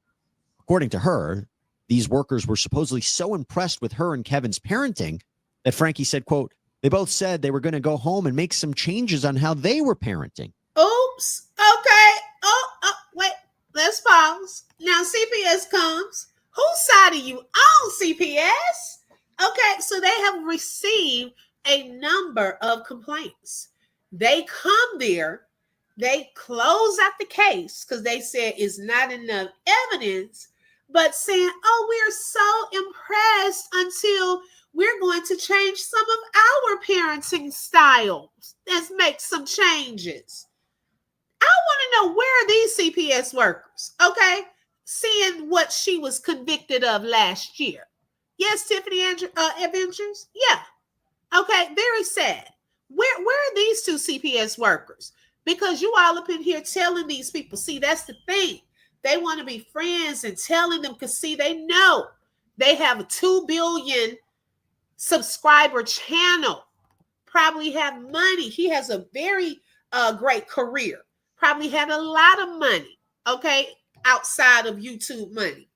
according to her, these workers were supposedly so impressed with her and Kevin's parenting that Franke said, quote, "They both said they were going to go home and make some changes on how they were parenting." Oops. Okay. Oh, wait. Let's pause. Now CPS comes. Whose side are you on, CPS? Okay, so they have received a number of complaints. They come there. They close out the case because they said it's not enough evidence, but saying, oh, we're so impressed until we're going to change some of our parenting styles. Let's make some changes. I want to know, where are these CPS workers? Okay, seeing what she was convicted of last year. Yes, Tiffany Adventures? Yeah. Okay, very sad. Where are these two CPS workers? Because you all up in here telling these people, see, that's the thing. They want to be friends and telling them, because see, they know they have a 2 billion subscriber channel, probably have money. He has a very great career, probably had a lot of money, okay, outside of YouTube money.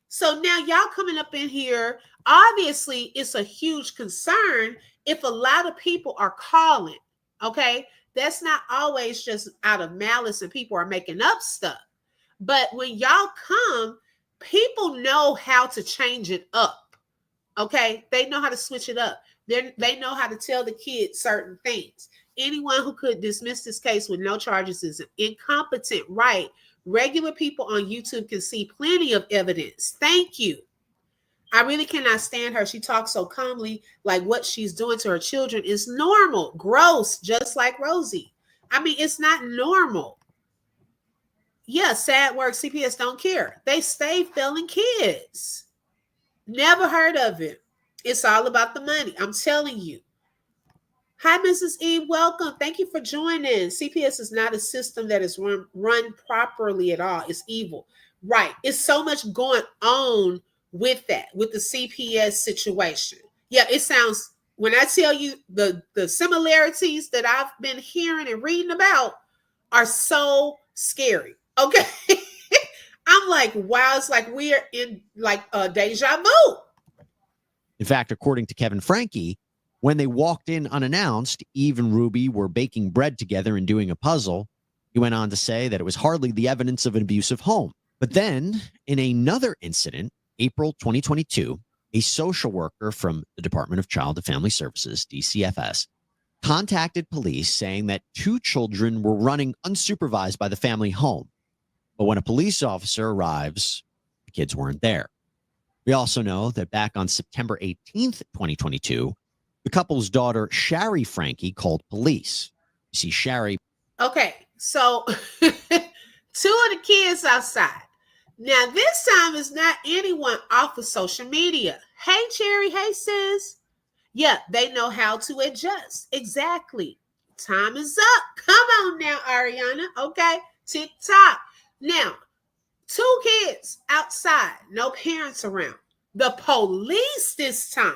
So now y'all coming up in here, obviously it's a huge concern if a lot of people are calling, okay? That's not always just out of malice and people are making up stuff. But when y'all come, people know how to change it up, okay? They know how to switch it up. They know how to tell the kids certain things. Anyone who could dismiss this case with no charges is incompetent, right? Regular people on YouTube can see plenty of evidence. Thank you. I really cannot stand her. She talks so calmly, like what she's doing to her children is normal, gross, just like Rosey. I mean, it's not normal. Yeah, sad work. CPS don't care. They stay failing kids. Never heard of it. It's all about the money. I'm telling you. Hi, Mrs. E. Welcome. Thank you for joining. CPS is not a system that is run properly at all. It's evil. Right. It's so much going on with that, with the CPS situation. Yeah, it sounds, when I tell you the similarities that I've been hearing and reading about are so scary. Okay. I'm like, wow, it's like we are in like a deja vu. In fact, according to Kevin Franke, when they walked in unannounced, Eve and Ruby were baking bread together and doing a puzzle. He went on to say that it was hardly the evidence of an abusive home. But then, in another incident, April 2022, a social worker from the Department of Child and Family Services, DCFS, contacted police saying that 2 children were running unsupervised by the family home. But when a police officer arrives, the kids weren't there. We also know that back on September 18th, 2022, the couple's daughter, Shari Franke, called police. You see, Shari. Okay, so 2 of the kids outside. Now, this time it's not anyone off of social media. Hey, Cherry. Hey, sis. Yeah, they know how to adjust. Exactly. Time is up. Come on now, Ariana. Okay, TikTok. Now, 2 kids outside, no parents around. The police this time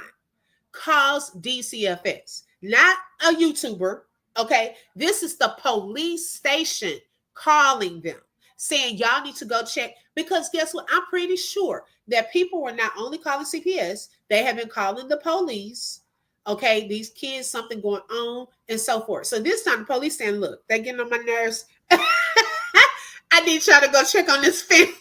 calls DCFS, not a YouTuber. Okay, this is the police station calling them, saying y'all need to go check, because guess what? I'm pretty sure that people were not only calling CPS, they have been calling the police. Okay, these kids, something going on, and so forth. So this time the police saying, look, they're getting on my nerves. I need y'all to go check on this family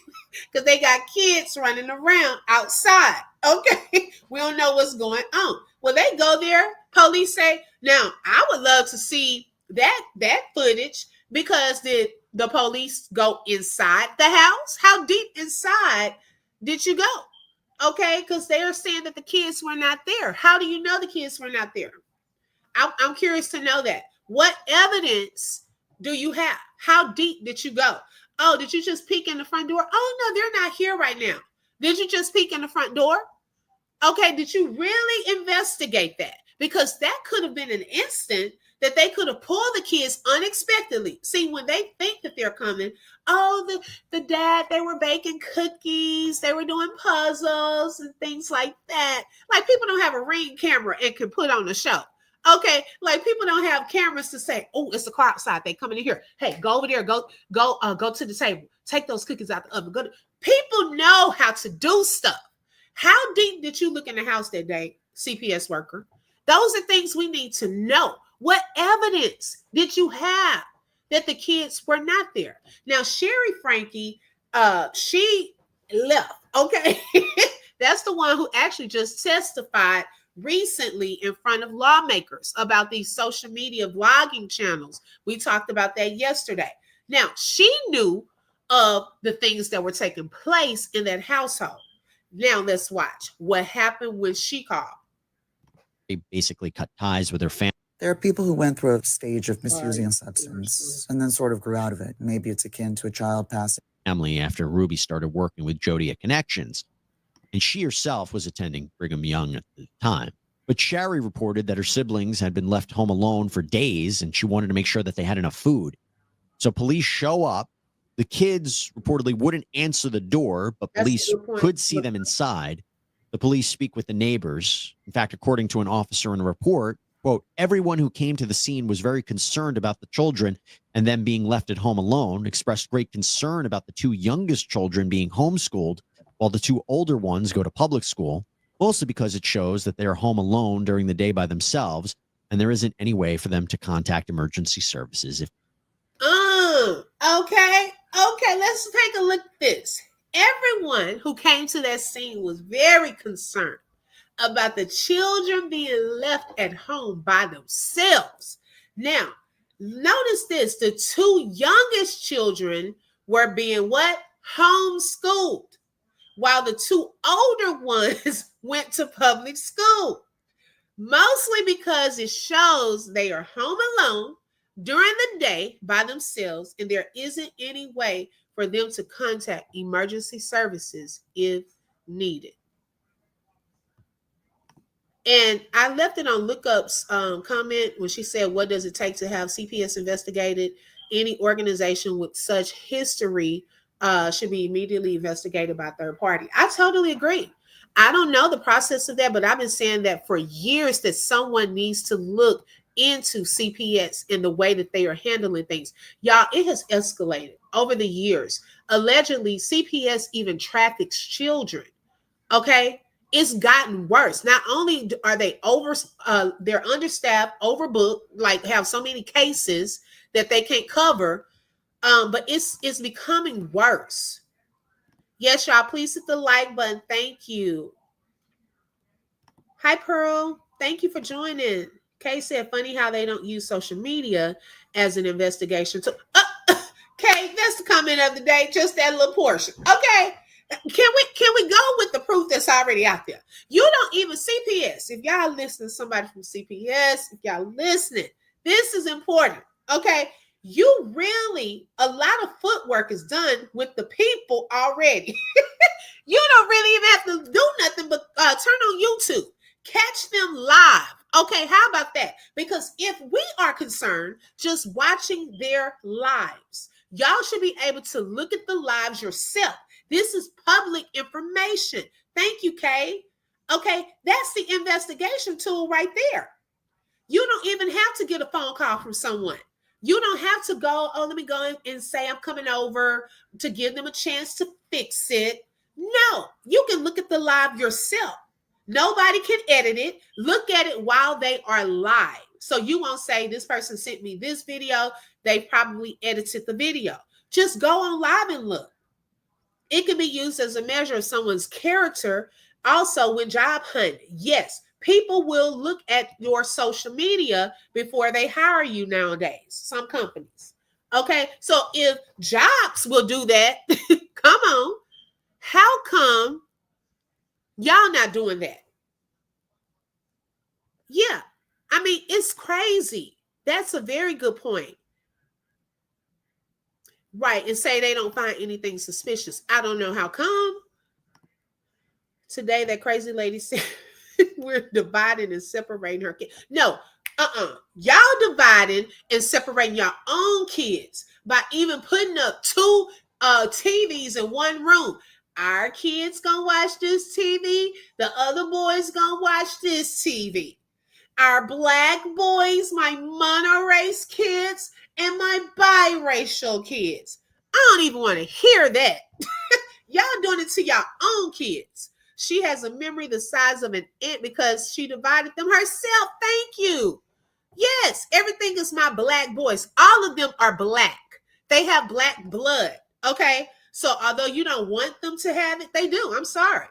because they got kids running around outside. Okay, we don't know what's going on. Well, they go there. Police say, now I would love to see that footage, because did the police go inside the house? How deep inside did you go? Okay, because they are saying that the kids were not there. How do you know the kids were not there? I'm curious to know that. What evidence do you have? How deep did you go? Oh, did you just peek in the front door? Oh, no, they're not here right now. Did you just peek in the front door? Okay, did you really investigate that? Because that could have been an instant that they could have pulled the kids unexpectedly. See, when they think that they're coming, oh, the dad, they were baking cookies, they were doing puzzles and things like that. Like, people don't have a Ring camera and can put on a show. Okay, like, people don't have cameras to say, oh, it's a car outside, they coming in here. Hey, go over there, go to the table, take those cookies out the oven. People know how to do stuff. How deep did you look in the house that day, CPS worker? Those are things we need to know. What evidence did you have that the kids were not there? Now, Shari Franke, she left. Okay, that's the one who actually just testified recently in front of lawmakers about these social media vlogging channels. We talked about that yesterday. Now, she knew of the things that were taking place in that household. Now, let's watch what happened when she called. They basically cut ties with her family. There are people who went through a stage of misusing a substance and then sort of grew out of it. Maybe it's akin to a child passing. Family after Ruby started working with Jodi at Connections, and she herself was attending Brigham Young at the time. But Shari reported that her siblings had been left home alone for days, and she wanted to make sure that they had enough food. So police show up. The kids reportedly wouldn't answer the door, but police could see them inside. The police speak with the neighbors. In fact, according to an officer in a report, quote, everyone who came to the scene was very concerned about the children and them being left at home alone, expressed great concern about the 2 youngest children being homeschooled while the 2 older ones go to public school, mostly because it shows that they are home alone during the day by themselves, and there isn't any way for them to contact emergency services. Okay, let's take a look at this. Everyone who came to that scene was very concerned about the children being left at home by themselves. Now, notice this. The 2 youngest children were being what? Homeschooled, while the 2 older ones went to public school. Mostly because it shows they are home alone during the day by themselves, and there isn't any way for them to contact emergency services if needed. And I left it on Lookup's comment when she said, what does it take to have CPS investigated? Any organization with such history should be immediately investigated by third party. I totally agree. I don't know the process of that, but I've been saying that for years, that someone needs to look into CPS and the way that they are handling things. Y'all, it has escalated over the years. Allegedly, CPS even traffics children. Okay, it's gotten worse. Not only are they they're understaffed, overbooked, like have so many cases that they can't cover, but it's becoming worse. Yes, y'all, please hit the like button. Thank you. Hi, Pearl. Thank you for joining. Kay said, funny how they don't use social media as an investigation tool. Kay, that's the comment of the day, just that little portion. Okay. Can we go with the proof that's already out there? You don't even CPS. If y'all listening to somebody from CPS, if y'all listening, this is important. Okay. You really, a lot of footwork is done with the people already. You don't really even have to do nothing but turn on YouTube. Catch them live. Okay, how about that? Because if we are concerned just watching their lives, y'all should be able to look at the lives yourself. This is public information. Thank you, Kay. Okay, that's the investigation tool right there. You don't even have to get a phone call from someone. You don't have to go, let me go and say I'm coming over to give them a chance to fix it. No, you can look at the live yourself. Nobody can edit it. Look at it while they are live. So you won't say, this person sent me this video. They probably edited the video. Just go on live and look. It can be used as a measure of someone's character. Also, when job hunting, yes, people will look at your social media before they hire you nowadays, some companies. Okay, so if jobs will do that, come on. How come y'all not doing that? Yeah, I mean, it's crazy. That's a very good point. Right, and say they don't find anything suspicious. I don't know how come. Today, that crazy lady said we're dividing and separating her kids. No, y'all dividing and separating your own kids by even putting up two TVs in one room. Our kids gonna watch this TV. The other boys gonna watch this TV. Our black boys, my mono-race kids, and my biracial kids. I don't even want to hear that. Y'all doing it to your own kids. She has a memory the size of an ant because she divided them herself. Thank you. Yes, everything is my black boys. All of them are black. They have black blood. Okay. So although you don't want them to have it, they do. I'm sorry.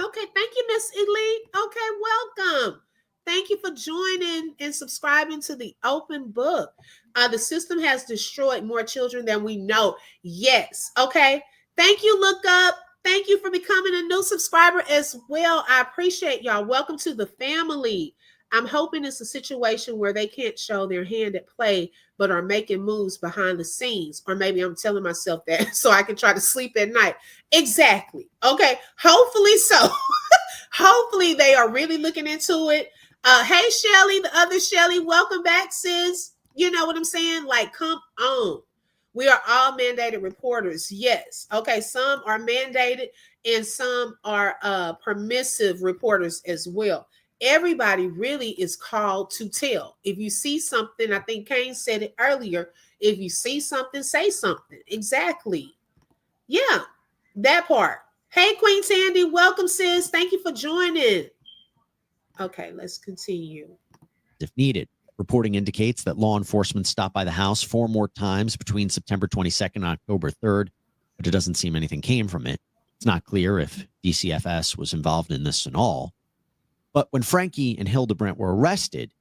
Okay. Thank you, Miss Elite. Okay. Welcome. Thank you for joining and subscribing to the open book. The system has destroyed more children than we know. Yes. Okay. Thank you, Look Up. Thank you for becoming a new subscriber as well. I appreciate y'all. Welcome to the family. I'm hoping it's a situation where they can't show their hand at play, but are making moves behind the scenes. Or maybe I'm telling myself that so I can try to sleep at night. Exactly. Okay. Hopefully so. Hopefully they are really looking into it. Hey, Shelly, the other Shelly, welcome back, sis. You know what I'm saying? Like, come on. We are all mandated reporters. Yes. Okay. Some are mandated and some are permissive reporters as well. Everybody really is called to tell. If you see something, I think Kane said it earlier. If you see something, say something. Exactly. Yeah. That part. Hey, Queen Tandy. Welcome, sis. Thank you for joining. Okay. Let's continue. If needed. Reporting indicates that law enforcement stopped by the house 4 more times between September 22nd and October 3rd, but it doesn't seem anything came from it. It's not clear if DCFS was involved in this at all. But when Franke and Hildebrandt were arrested,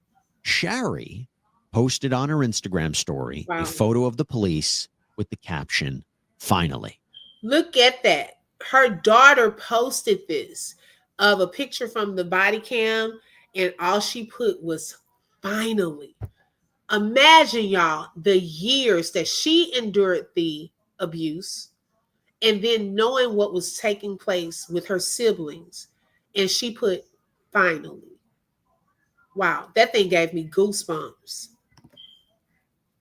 Shari posted on her Instagram story a photo of the police with the caption, "Finally." Look at that. Her daughter posted this of a picture from the body cam, and all she put was "finally." Imagine, y'all, the years that she endured the abuse, and then knowing what was taking place with her siblings. And she put, finally. Wow, that thing gave me goosebumps.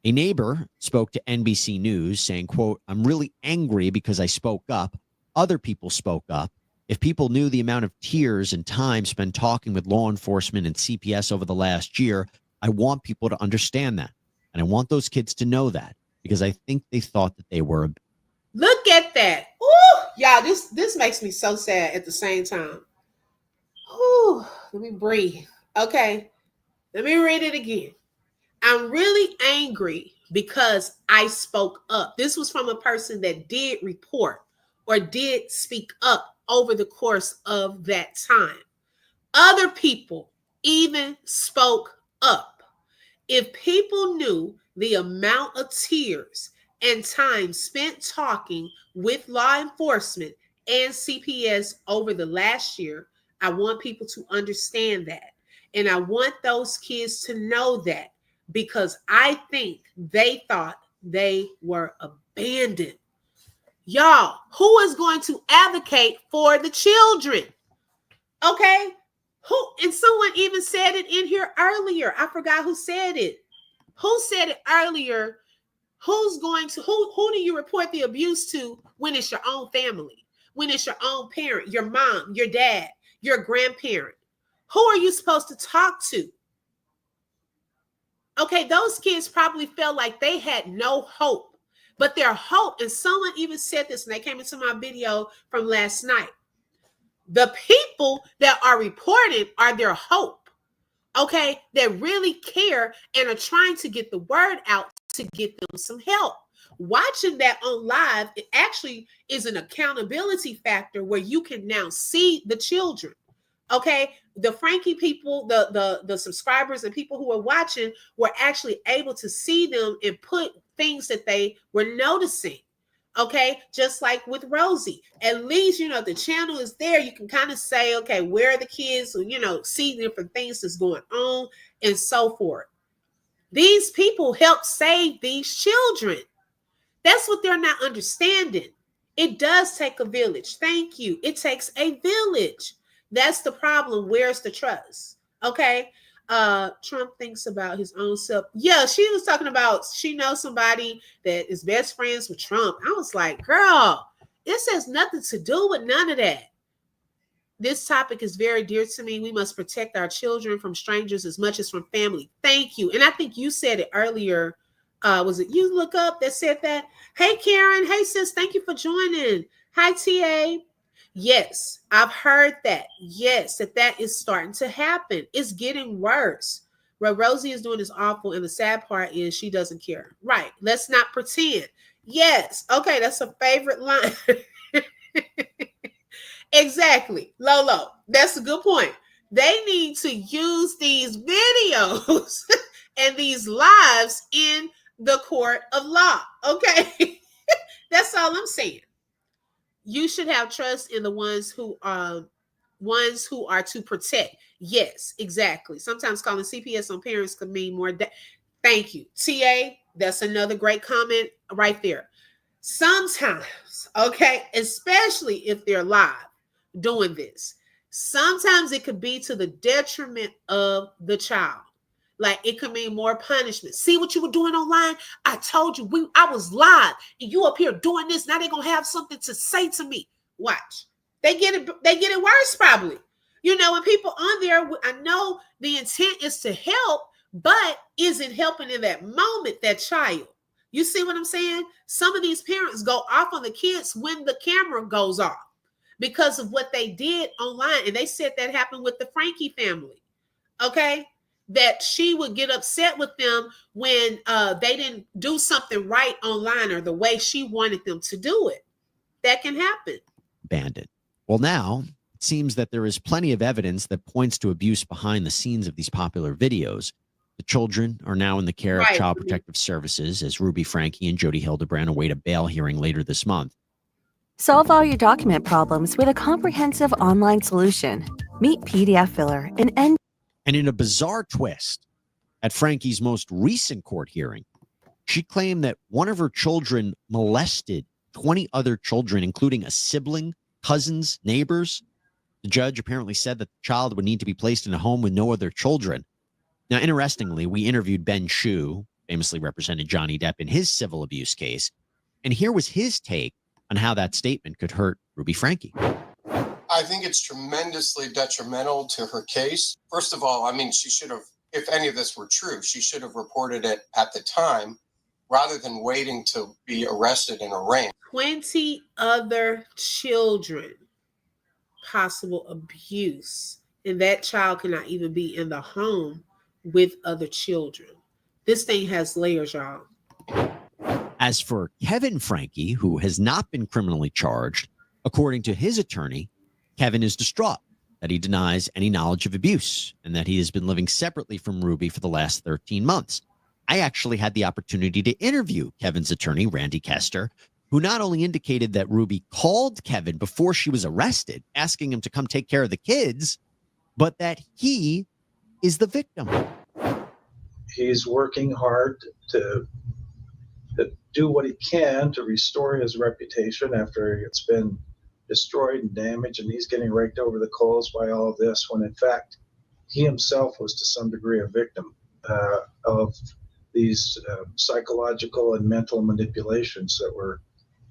A neighbor spoke to NBC News saying, quote, "I'm really angry because I spoke up. Other people spoke up. If people knew the amount of tears and time spent talking with law enforcement and CPS over the last year, I want people to understand that. And I want those kids to know that, because I think they thought that they were." Look at that. Ooh, y'all, this makes me so sad at the same time. Ooh, let me breathe. Okay, let me read it again. "I'm really angry because I spoke up." This was from a person that did report or did speak up over the course of that time. Other people even spoke up. If people knew the amount of tears and time spent talking with law enforcement and CPS over the last year, I want people to understand that. And I want those kids to know that, because I think they thought they were abandoned. Y'all, who is going to advocate for the children? Okay? Who? And someone even said it in here earlier. I forgot who said it. Who said it earlier? Who do you report the abuse to when it's your own family? When it's your own parent, your mom, your dad, your grandparent? Who are you supposed to talk to? Okay, those kids probably felt like they had no hope, but their hope, and someone even said this, and they came into my video from last night. The people that are reported are their hope, okay, that really care and are trying to get the word out to get them some help. Watching that on live, it actually is an accountability factor where you can now see the children. Okay, the Franke people, the subscribers and people who are watching were actually able to see them and put things that they were noticing. Okay, just like with Rosey, at least, the channel is there. You can kind of say, okay, where are the kids, see different things that's going on and so forth. These people help save these children. That's what they're not understanding. It does take a village. Thank you. It takes a village. That's the problem. Where's the trust? Okay. Trump thinks about his own self. Yeah, she was talking about she knows somebody that is best friends with Trump. I was like, girl, this has nothing to do with none of that. This topic is very dear to me. We must protect our children from strangers as much as from family. Thank you. And I think you said it earlier. Was it You Look Up that said that? Hey, Karen. Hey, sis. Thank you for joining. Hi, TA. Yes, I've heard that. Yes, that is starting to happen. It's getting worse. What Rosey is doing is awful. And the sad part is she doesn't care. Right. Let's not pretend. Yes. Okay. That's a favorite line. Exactly. Lolo. That's a good point. They need to use these videos and these lives in the court of law. Okay. That's all I'm saying. You should have trust in the ones who are to protect. Yes, exactly. Sometimes calling CPS on parents could mean more. Thank you. TA, that's another great comment right there. Sometimes, okay, especially if they're live doing this, sometimes it could be to the detriment of the child. Like, it could mean more punishment. See what you were doing online? I told you I was live, and you up here doing this. Now they're gonna have something to say to me. Watch. They get it worse, probably. When people on there, I know the intent is to help, but is it helping in that moment, that child? You see what I'm saying? Some of these parents go off on the kids when the camera goes off because of what they did online. And they said that happened with the Franke family. Okay? That she would get upset with them when they didn't do something right online or the way she wanted them to do it. That can happen. Bandit. Well, now it seems that there is plenty of evidence that points to abuse behind the scenes of these popular videos. The children are now in the care of Child Protective Services as Ruby Franke and Jodi Hildebrandt await a bail hearing later this month. Solve all your document problems with a comprehensive online solution. Meet PDF Filler, an end. And in a bizarre twist, At Franke's most recent court hearing, she claimed that one of her children molested 20 other children, including a sibling, cousins, neighbors. The judge apparently said that the child would need to be placed in a home with no other children. Now, interestingly, we interviewed Ben Shue, famously represented Johnny Depp in his civil abuse case, and here was his take on how that statement could hurt Ruby Franke. I think it's tremendously detrimental to her case. First of all, I mean, she should have, if any of this were true, she should have reported it at the time rather than waiting to be arrested and arraigned. 20 other children, possible abuse, and that child cannot even be in the home with other children. This thing has layers, y'all. As for Kevin Franke, who has not been criminally charged, according to his attorney, Kevin is distraught that he denies any knowledge of abuse and that he has been living separately from Ruby for the last 13 months. I actually had the opportunity to interview Kevin's attorney, Randy Kester, who not only indicated that Ruby called Kevin before she was arrested, asking him to come take care of the kids, but that he is the victim. He's working hard to do what he can to restore his reputation after it's been destroyed and damaged, and he's getting raked over the coals by all of this, when in fact he himself was to some degree a victim of these psychological and mental manipulations that were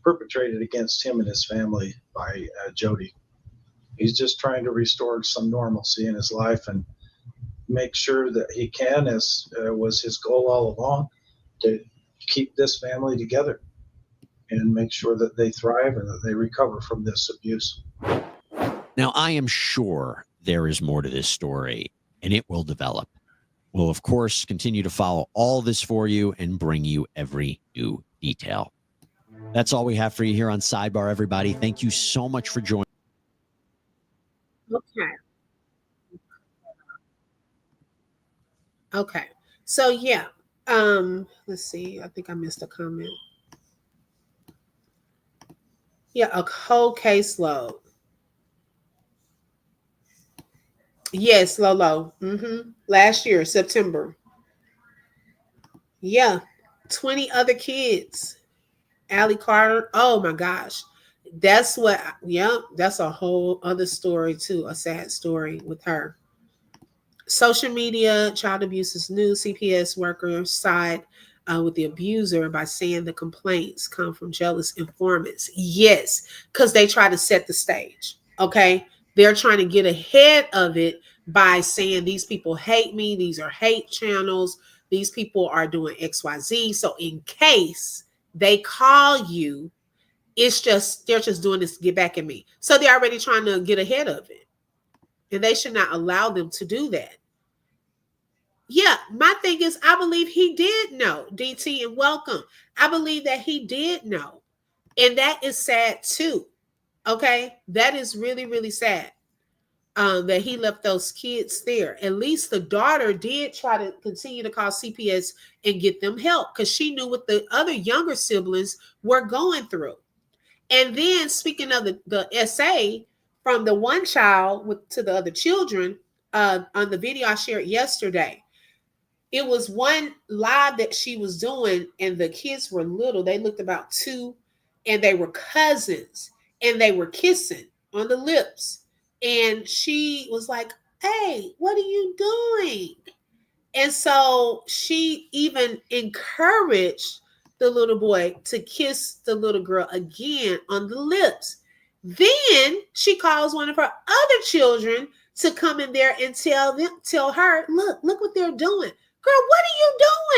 perpetrated against him and his family by Jodi. He's just trying to restore some normalcy in his life and make sure that he can, as was his goal all along, to keep this family together and make sure that they thrive and that they recover from this abuse. Now, I am sure there is more to this story, and it will develop. We'll, of course, continue to follow all this for you and bring you every new detail. That's all we have for you here on Sidebar, everybody. Thank you so much for joining. Okay. So, yeah. Let's see. I think I missed a comment. Yeah, a whole caseload. Yes, Lolo. Last year, September. Yeah. 20 other kids. Allie Carter. Oh my gosh. That's what, that's a whole other story too. A sad story with her. Social media, child abuse is new. CPS workers side with the abuser by saying the complaints come from jealous informants. Yes, because they try to set the stage. Okay. They're trying to get ahead of it by saying these people hate me. These are hate channels. These people are doing XYZ. So in case they call you, they're just doing this to get back at me. So they're already trying to get ahead of it. And they should not allow them to do that. Yeah, my thing is, I believe he did know, DT, and welcome. I believe that he did know. And that is sad too. Okay? That is really, really sad that he left those kids there. At least the daughter did try to continue to call CPS and get them help because she knew what the other younger siblings were going through. And then speaking of the essay from the one child to the other children on the video I shared yesterday, it was one live that she was doing and the kids were little. They looked about 2 and they were cousins and they were kissing on the lips. And she was like, hey, what are you doing? And so she even encouraged the little boy to kiss the little girl again on the lips. Then she calls one of her other children to come in there and tell her, look what they're doing. Girl, what are you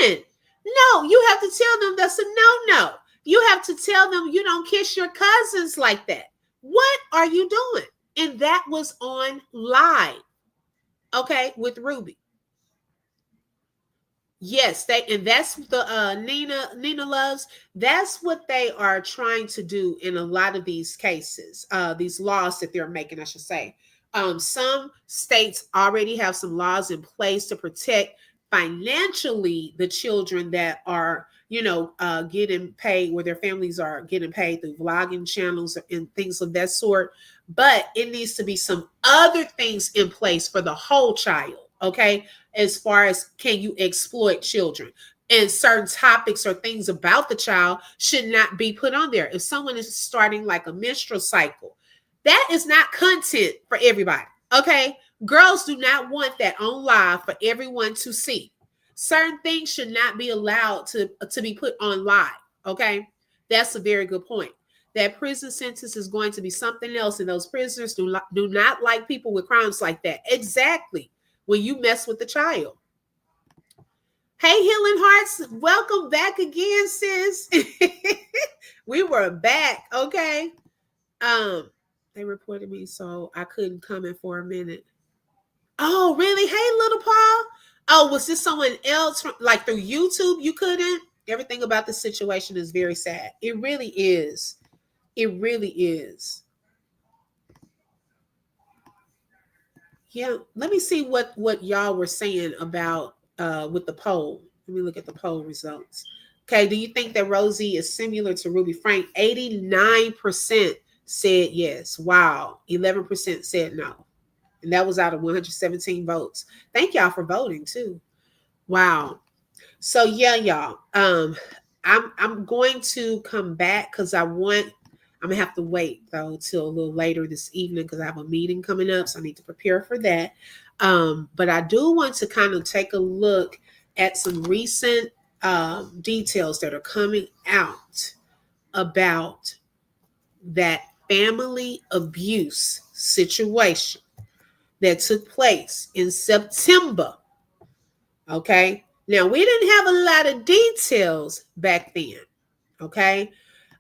doing? No, you have to tell them that's a no. You have to tell them you don't kiss your cousins like that. What are you doing? And that was on live, okay, with Ruby. Yes, and that's the Nina loves. That's what they are trying to do in a lot of these cases, these laws that they're making, I should say. Some states already have some laws in place to protect financially the children that are, getting paid, where their families are getting paid through vlogging channels and things of that sort. But it needs to be some other things in place for the whole child. Okay. as far as can you exploit children. And certain topics or things about the child should not be put on there. If someone is starting like a menstrual cycle, that is not content for everybody. Okay. Girls do not want that on live for everyone to see. Certain things should not be allowed to be put on live. Okay. That's a very good point. That prison sentence is going to be something else, and those prisoners do not like people with crimes like that. Exactly. When you mess with the child. Hey, Healing Hearts, welcome back again, sis. We were back, okay? They reported me, so I couldn't come in for a minute. Oh, really? Hey, little Paul. Oh, was this someone else, like through YouTube you couldn't? Everything about the situation is very sad. It really is. It really is. Yeah, let me see what y'all were saying about with the poll. Let me look at the poll results. Okay, do you think that Rosey is similar to Ruby Frank? 89% said yes. Wow. 11% said no. And that was out of 117 votes. Thank y'all for voting too. Wow. So yeah, y'all. I'm going to come back because I'm gonna have to wait though till a little later this evening because I have a meeting coming up, so I need to prepare for that. But I do want to kind of take a look at some recent details that are coming out about that family abuse situation that took place in September. Okay. Now we didn't have a lot of details back then. Okay.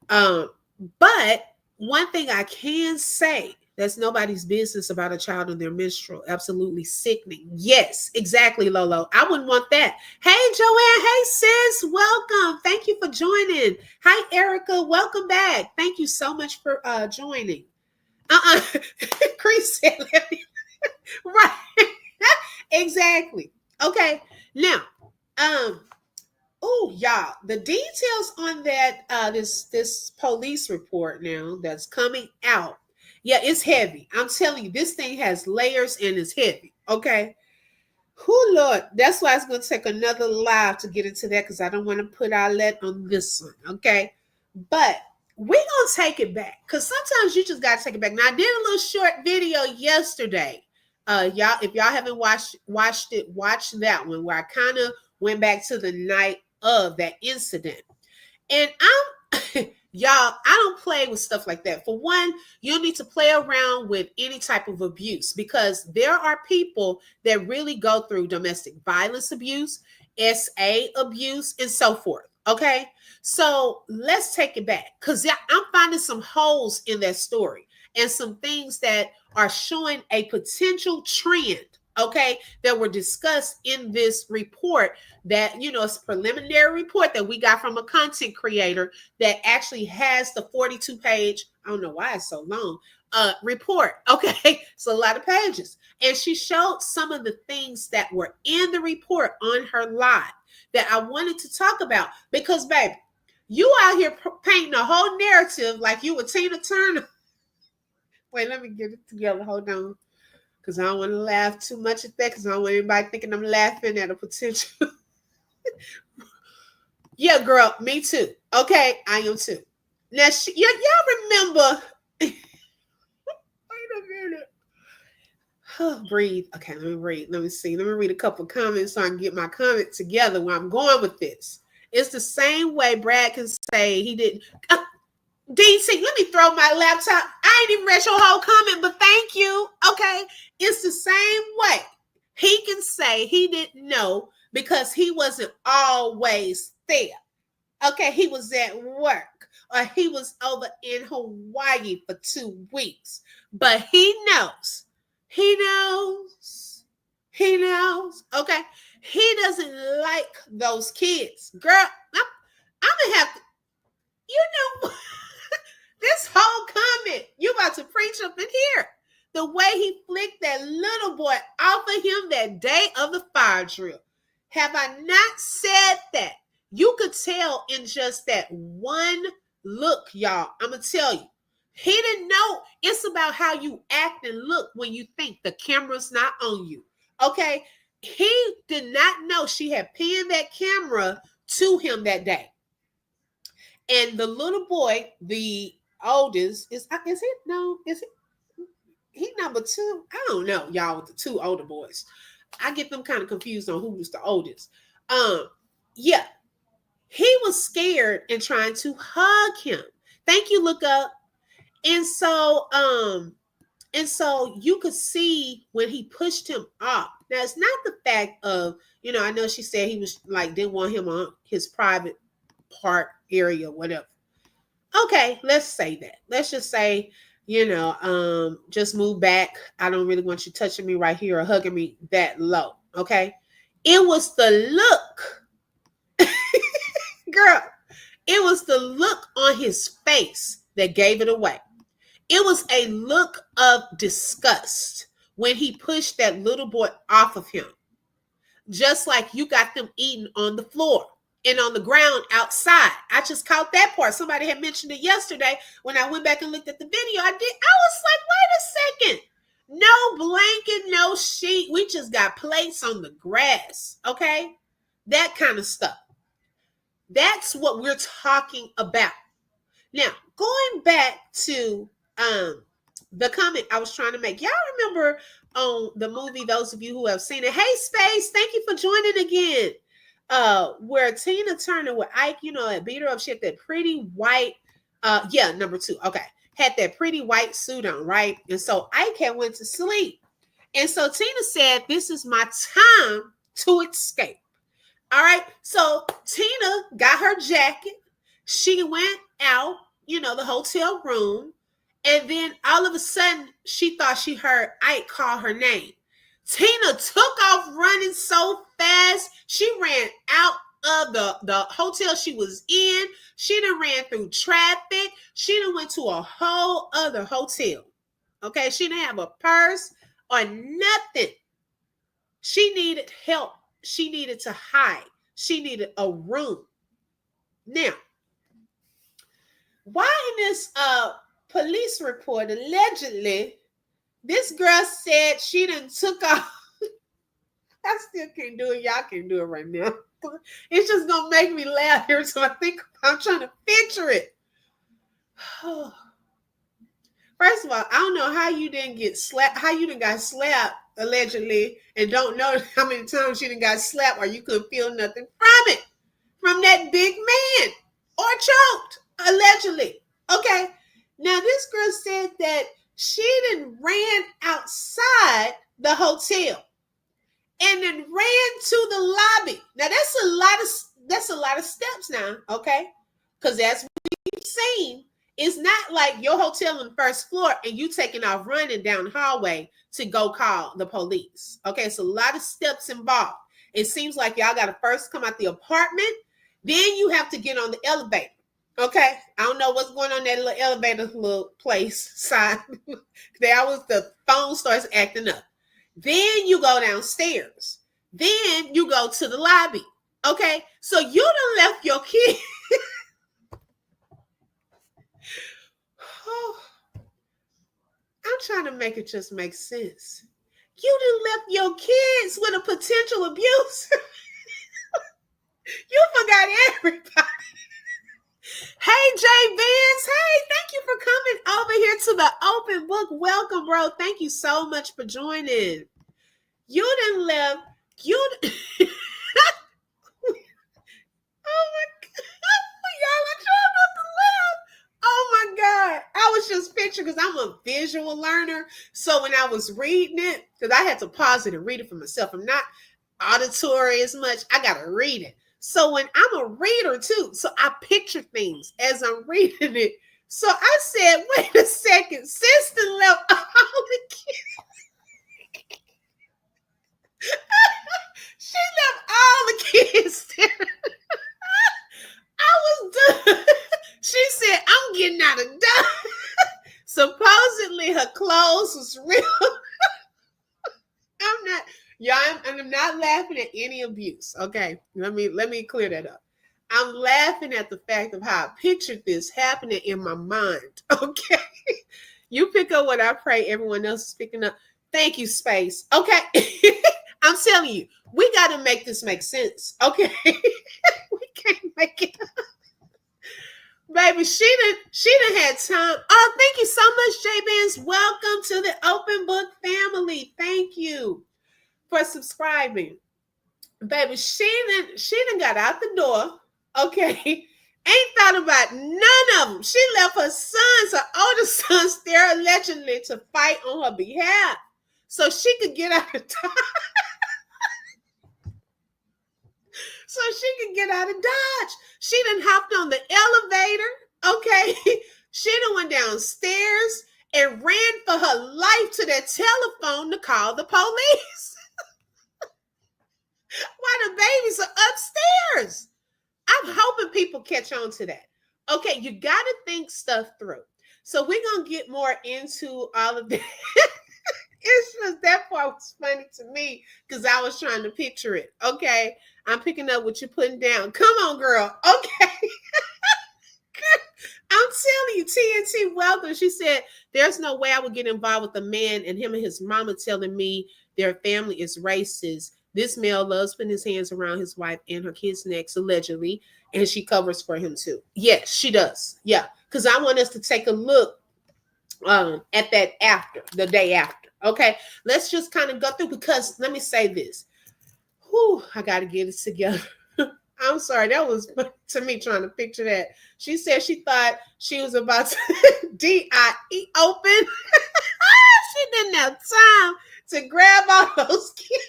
But one thing I can say, that's nobody's business about a child in their menstrual. Absolutely sickening. Yes, exactly, Lolo. I wouldn't want that. Hey, Joanne. Hey, sis. Welcome. Thank you for joining. Hi, Erica. Welcome back. Thank you so much for joining. Chris said, let me. Right. Exactly. Okay. Now, oh, y'all, the details on that this police report now that's coming out. Yeah, it's heavy. I'm telling you, this thing has layers and it's heavy. Okay. Who Lord, that's why it's going to take another live to get into that because I don't want to put our let on this one. Okay. But we're going to take it back because sometimes you just got to take it back. Now, I did a little short video yesterday. Y'all, if y'all haven't watched it, watch that one where I kind of went back to the night of that incident. And y'all, I don't play with stuff like that. For one, you don't need to play around with any type of abuse because there are people that really go through domestic violence abuse, SA abuse, and so forth. Okay. So let's take it back because I'm finding some holes in that story and some things that are showing a potential trend. Okay, that were discussed in this report that, it's a preliminary report that we got from a content creator that actually has the 42-page, I don't know why it's so long, report. Okay, it's a lot of pages. And she showed some of the things that were in the report on her live that I wanted to talk about because, baby, you out here painting a whole narrative like you were Tina Turner. Wait, let me get it together. Hold on. Because I don't want to laugh too much at that because I don't want anybody thinking I'm laughing at a potential. Yeah, girl, me too. Okay, I am too. Now, y'all remember. Wait a minute. Oh, breathe. Okay, let me read. Let me see. Let me read a couple of comments so I can get my comment together where I'm going with this. It's the same way Brad can say he didn't. DC, let me throw my laptop. I ain't even read your whole comment, but thank you. Okay. It's the same way. He can say he didn't know because he wasn't always there. Okay. He was at work or he was over in Hawaii for 2 weeks, but he knows. He knows. He knows. Okay. He doesn't like those kids. Girl, I'm going to have to, this whole comment, you about to preach up in here. The way he flicked that little boy off of him that day of the fire drill. Have I not said that? You could tell in just that one look, y'all. I'm going to tell you. He didn't know. It's about how you act and look when you think the camera's not on you. Okay? he did not know she had pinned that camera to him that day. And the little boy, the oldest, is it? No, is it? He number 2. I don't know, y'all, with the 2 older boys. I get them kind of confused on who was the oldest. Yeah, he was scared and trying to hug him. Thank you, look up. And so you could see when he pushed him off. Now, it's not the fact of, I know she said he was like, didn't want him on his private part area, whatever. Okay, let's say that. Let's just say, just move back. I don't really want you touching me right here or hugging me that low. Okay. It was the look, girl. It was the look on his face that gave it away. It was a look of disgust when he pushed that little boy off of him. Just like you got them eating on the floor and on the ground outside. I just caught that part. Somebody had mentioned it yesterday when I went back and looked at the video. I was like, wait a second. No blanket, no sheet. We just got plates on the grass. Okay? That kind of stuff. That's what we're talking about. Now, going back to the comment I was trying to make. Y'all remember on the movie, those of you who have seen it. Hey, Space, thank you for joining again. Where Tina Turner with Ike, had beat her up. She had that pretty white, number 2. Okay. Had that pretty white suit on, right? And so Ike had went to sleep. And so Tina said, this is my time to escape. All right. So Tina got her jacket. She went out, the hotel room. And then all of a sudden, she thought she heard Ike call her name. Tina took off running so fast. She ran out of the hotel she was in. She done ran through traffic. She done went to a whole other hotel. Okay, she didn't have a purse or nothing. She needed help. She needed to hide. She needed a room. Now, why in this police report, allegedly, this girl said she done took off. I still can't do it. Y'all can do it right now. It's just going to make me laugh here. So I'm trying to picture it. First of all, I don't know how you didn't get slapped, how you done got slapped, allegedly, and don't know how many times you done got slapped or you couldn't feel nothing from it, from that big man, or choked, allegedly. Okay. Now, this girl said that she then ran outside the hotel and then ran to the lobby. Now, that's a lot of steps now, okay? Because as we've seen, it's not like your hotel on the first floor and you taking off running down the hallway to go call the police. Okay, it's a lot of steps involved. It seems like y'all got to first come out the apartment, then you have to get on the elevator. Okay, I don't know what's going on in that little elevator little place side. The phone starts acting up. Then you go downstairs. Then you go to the lobby. Okay, so you done left your kid. I'm trying to make it just make sense. You done left your kids with a potential abuse. You forgot everybody. Hey, Jay Vance. Hey, thank you for coming over here to the open book. Welcome, bro. Thank you so much for joining. You done left. Oh my God. Y'all are trying not to laugh. Oh my God. I was just picturing, because I'm a visual learner. So when I was reading it, because I had to pause it and read it for myself. I'm not auditory as much. I got to read it. So when I'm a reader too, so I picture things as I'm reading it. So I said, wait a second, sister left all the kids. She left all the kids there. I was done. She said, I'm getting out of Dodge. Supposedly her clothes was real. I'm not laughing at any abuse. Okay. Let me clear that up. I'm laughing at the fact of how I pictured this happening in my mind. Okay. You pick up what I pray everyone else is picking up. Thank you, Space. Okay. I'm telling you, we got to make this make sense. Okay. We can't make it. Baby, she done had time. Oh, thank you so much, J-Bands. Welcome to the Open Book family. Thank you for subscribing. Baby, she done got out the door. Okay. Ain't thought about none of them. She left her sons, her older sons there allegedly to fight on her behalf so she could get out of Dodge. So she could get out of Dodge. She done hopped on the elevator. Okay. She done went downstairs and ran for her life to that telephone to call the police. While the babies are upstairs. I'm hoping people catch on to that. Okay, you got to think stuff through. So we're going to get more into all of that. It's just that part was funny to me because I was trying to picture it. Okay, I'm picking up what you're putting down. Come on, girl. Okay. I'm telling you, TNT, welcome. She said, there's no way I would get involved with a man and him and his mama telling me their family is racist. This male loves putting his hands around his wife and her kids' necks, allegedly, and she covers for him too. Yes, she does. Yeah, because I want us to take a look at that after, the day after. Okay, let's just kind of go through because let me say this. Whew, I got to get it together. I'm sorry, that was to me trying to picture that. She said she thought she was about to D-I-E open. She didn't have time to grab all those kids.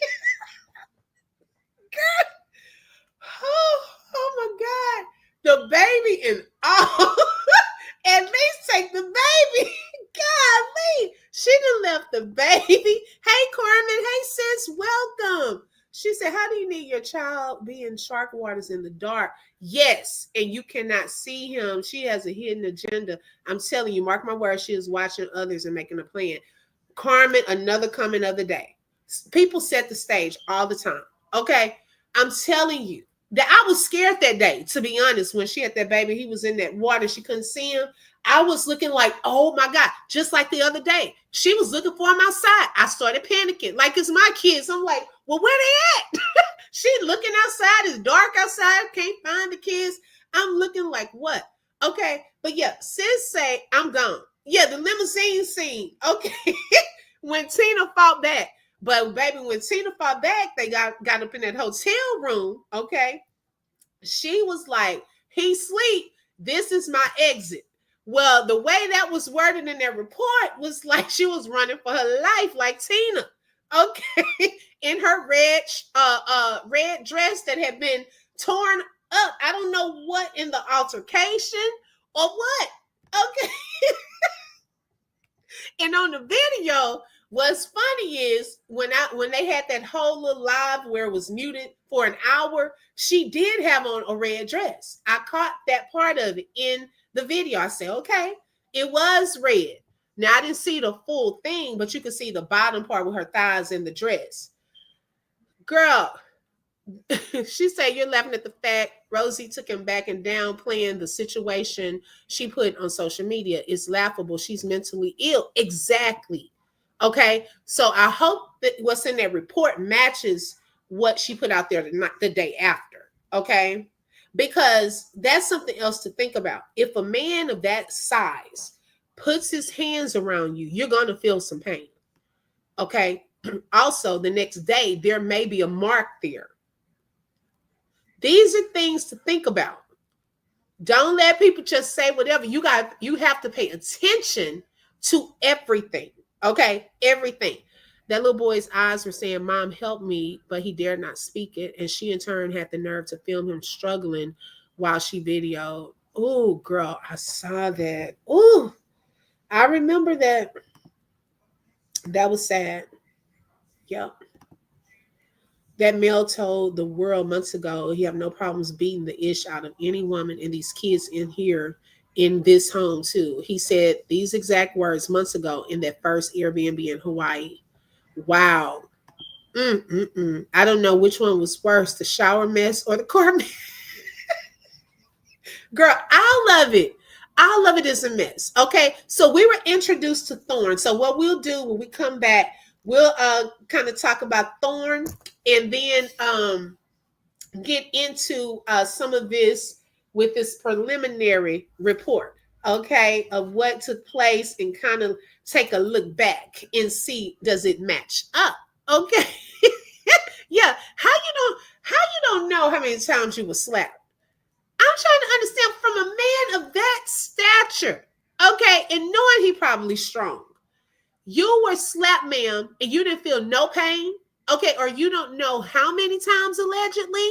Oh my God. The baby and all. At least take the baby. Golly. She done left the baby. Hey, Carmen. Hey, sis. Welcome. She said, how do you need your child be in shark waters in the dark? Yes. And you cannot see him. She has a hidden agenda. I'm telling you, mark my words, she is watching others and making a plan. Carmen, another comment of the day. People set the stage all the time. Okay. I'm telling you that I was scared that day, to be honest, when she had that baby, he was in that water. She couldn't see him. I was looking like, oh my God, just like the other day. She was looking for him outside. I started panicking like it's my kids. I'm like, well, where they at? She looking outside. It's dark outside. Can't find the kids. I'm looking like what? Okay. But yeah, sis say I'm gone. Yeah, the limousine scene. Okay. When Tina fought back. But baby, when Tina fought back, they got up in that hotel room. Okay. She was like, he sleep. This is my exit. Well, the way that was worded in their report was like she was running for her life, like Tina. Okay. In her red dress that had been torn up. I don't know what in the altercation or what. Okay. And on the video, what's funny is when they had that whole little live where it was muted for an hour, she did have on a red dress. I caught that part of it in the video. I said, okay, it was red. Now I didn't see the full thing, but you could see the bottom part with her thighs in the dress. Girl, she said you're laughing at the fact Rosey took him back and downplaying the situation she put on social media. It's laughable. She's mentally ill. Exactly. Okay. So I hope that what's in that report matches what she put out there the day after. Okay. Because that's something else to think about. If a man of that size puts his hands around you, you're going to feel some pain. Okay. Also, the next day, there may be a mark there. These are things to think about. Don't let people just say whatever. You have to pay attention to everything. Okay, everything. That little boy's eyes were saying, "Mom, help me," but he dared not speak it. And she in turn had the nerve to film him struggling while she videoed. Oh, girl, I saw that. Oh, I remember that. That was sad. Yep. That male told the world months ago he have no problems beating the ish out of any woman and these kids in here in this home too. He said these exact words months ago in that first Airbnb in Hawaii. Wow. I don't know which one was worse, the shower mess or the car mess. Girl, all of it is a mess. Okay, so we were introduced to Thorn. So what we'll do when we come back, We'll kind of talk about Thorn, and then get into some of this with this preliminary report, okay, of what took place, and kind of take a look back and see, does it match up? Okay. Yeah. How you don't know how many times you were slapped? I'm trying to understand from a man of that stature, okay, and knowing he probably strong. You were slapped, ma'am, and you didn't feel no pain, okay, or you don't know how many times allegedly.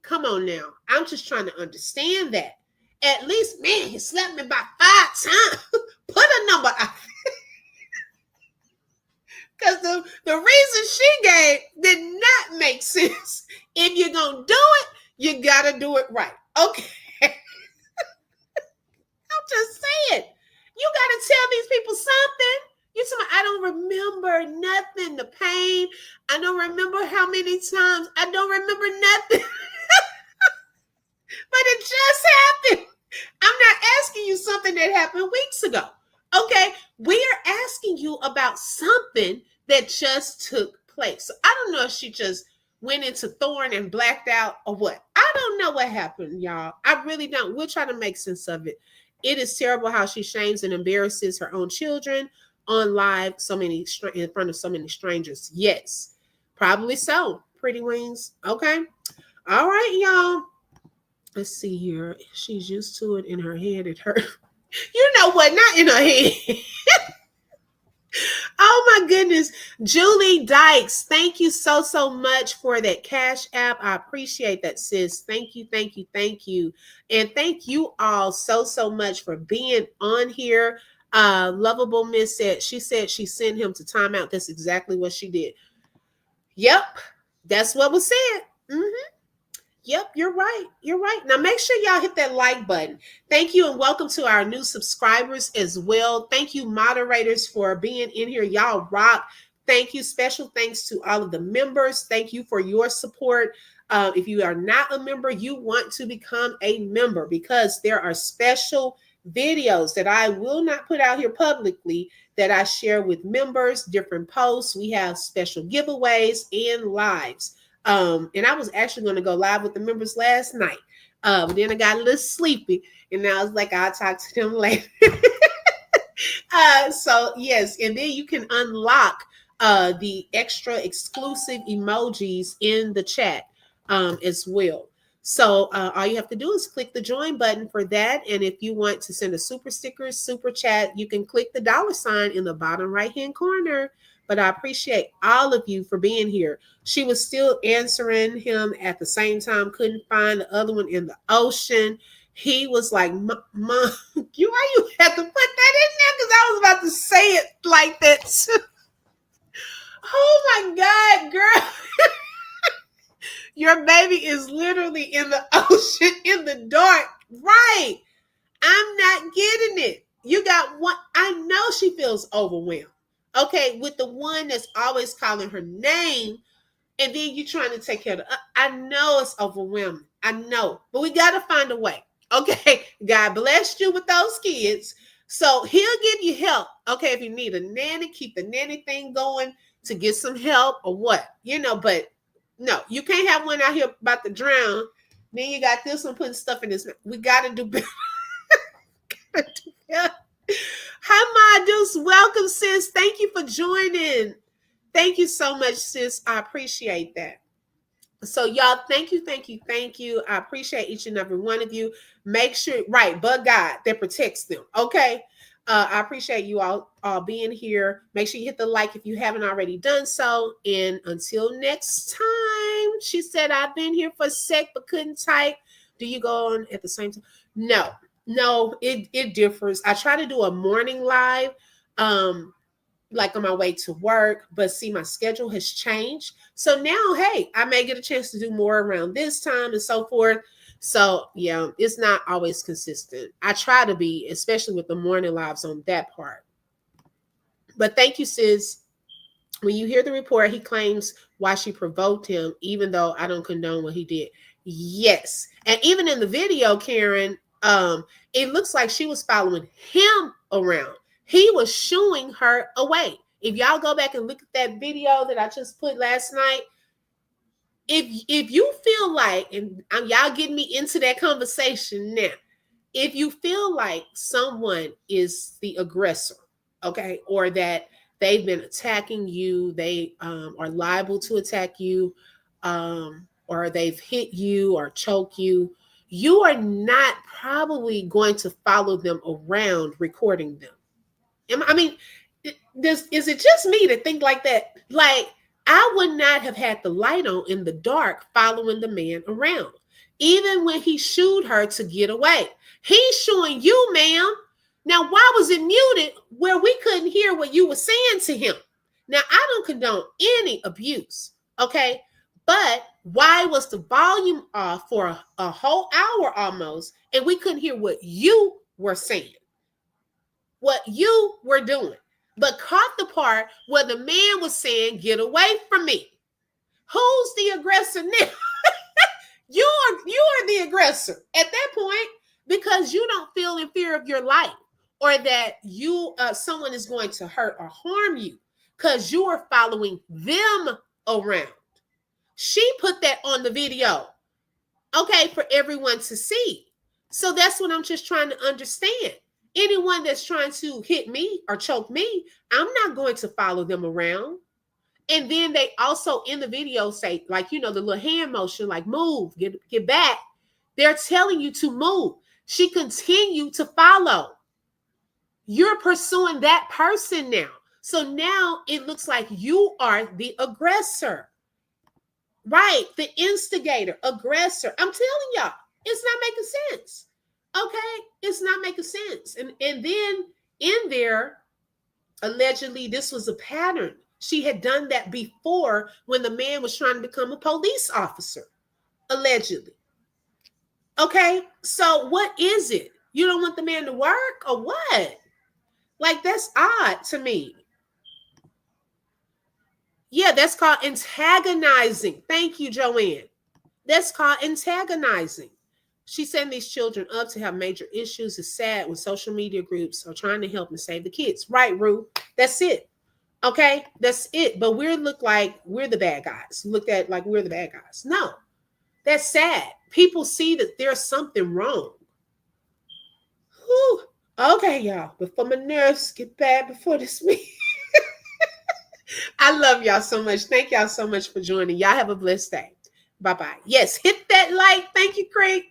Come on now. I'm just trying to understand that. At least, man, he slapped me about 5 times. Put a number out. Because the reason she gave did not make sense. If you're going to do it, you got to do it right. Okay. I'm just saying. You got to tell these people something. You tell me, I don't remember nothing, the pain. I don't remember how many times. I don't remember nothing. But it just happened. I'm not asking you something that happened weeks ago. Okay? We are asking you about something that just took place. So I don't know if she just went into Thorn and blacked out or what. I don't know what happened, y'all. I really don't. We'll try to make sense of it. It is terrible how she shames and embarrasses her own children on live, in front of so many strangers. Yes, probably so. Pretty wings. Okay. All right, y'all. Let's see here. She's used to it in her head. It hurt. You know what? Not in her head. Oh my goodness. Julie Dykes, thank you so much for that Cash App. I appreciate that, sis. Thank you. And thank you all so much for being on here. Lovable Miss said she sent him to timeout. That's exactly what she did. Yep. That's what was said. Mm-hmm. Yep, you're right. Now make sure y'all hit that like button. Thank you, and welcome to our new subscribers as well. Thank you, moderators, for being in here. Y'all rock. Thank you. Special thanks to all of the members. Thank you for your support. If you are not a member, you want to become a member, because there are special videos that I will not put out here publicly that I share with members, different posts. We have special giveaways and lives. And I was actually going to go live with the members last night. Then I got a little sleepy, and I was like, I'll talk to them later. So yes, and then you can unlock the extra exclusive emojis in the chat as well. So all you have to do is click the join button for that. And if you want to send a super sticker, super chat, you can click the $ in the bottom right-hand corner. But I appreciate all of you for being here. She was still answering him at the same time, couldn't find the other one in the ocean. He was like, Mom, why you had to put that in there? Because I was about to say it like that too. Oh my God, girl. Your baby is literally in the ocean in the dark. Right. I'm not getting it. You got one. I know she feels overwhelmed. Okay, with the one that's always calling her name, and then you trying to take care of the, I know it's overwhelming. I know, but we got to find a way. Okay, God blessed you with those kids, so he'll give you help. Okay, if you need a nanny, keep the nanny thing going to get some help or what, but no, you can't have one out here about to drown. Then you got this one putting stuff in his mouth. We got to do better. Hi, Madus. Welcome, sis. Thank you for joining. Thank you so much, sis. I appreciate that. So, y'all, thank you. I appreciate each and every one of you. Make sure, right, but God that protects them. Okay. I appreciate you all being here. Make sure you hit the like if you haven't already done so. And until next time, she said, I've been here for a sec but couldn't type. Do you go on at the same time? No, it differs. I try to do a morning live, like on my way to work, but see, my schedule has changed. So now, hey, I may get a chance to do more around this time and so forth. So yeah, it's not always consistent. I try to be, especially with the morning lives on that part. But thank you, sis. When you hear the report, he claims why she provoked him, even though I don't condone what he did. Yes. And even in the video, Karen, it looks like she was following him around. He was shooing her away. If y'all go back and look at that video that I just put last night, if you feel like, and y'all getting me into that conversation now, if you feel like someone is the aggressor, okay, or that they've been attacking you, they are liable to attack you, or they've hit you or choke you, you are not probably going to follow them around recording them. I mean, is it just me to think like that? Like, I would not have had the light on in the dark following the man around. Even when he shooed her to get away. He's showing you, ma'am. Now, why was it muted where we couldn't hear what you were saying to him? Now, I don't condone any abuse, okay? But why was the volume off for a whole hour almost, and we couldn't hear what you were saying, what you were doing, but caught the part where the man was saying, get away from me. Who's the aggressor now? You are the aggressor at that point, because you don't feel in fear of your life, or that someone is going to hurt or harm you, because you are following them around. She put that on the video, okay, for everyone to see. So that's what I'm just trying to understand. Anyone that's trying to hit me or choke me, I'm not going to follow them around. And then they also in the video say, like, the little hand motion, like, move, get back. They're telling you to move. She continued to follow. You're pursuing that person now. So now it looks like you are the aggressor, right? The instigator, aggressor. I'm telling y'all, it's not making sense. Okay, it's not making sense. And then in there, allegedly, this was a pattern. She had done that before when the man was trying to become a police officer, allegedly. Okay, so what is it? You don't want the man to work or what? Like, that's odd to me. Yeah, that's called antagonizing. Thank you, Joanne. That's called antagonizing. She's setting these children up to have major issues. It's sad when social media groups are trying to help and save the kids. Right, Rue? That's it. Okay, that's it. But we look like we're the bad guys. Look at like we're the bad guys. No, that's sad. People see that there's something wrong. Whew. Okay, y'all. Before my nerves get bad before this meeting. I love y'all so much. Thank y'all so much for joining. Y'all have a blessed day. Bye-bye. Yes, hit that like. Thank you, Craig.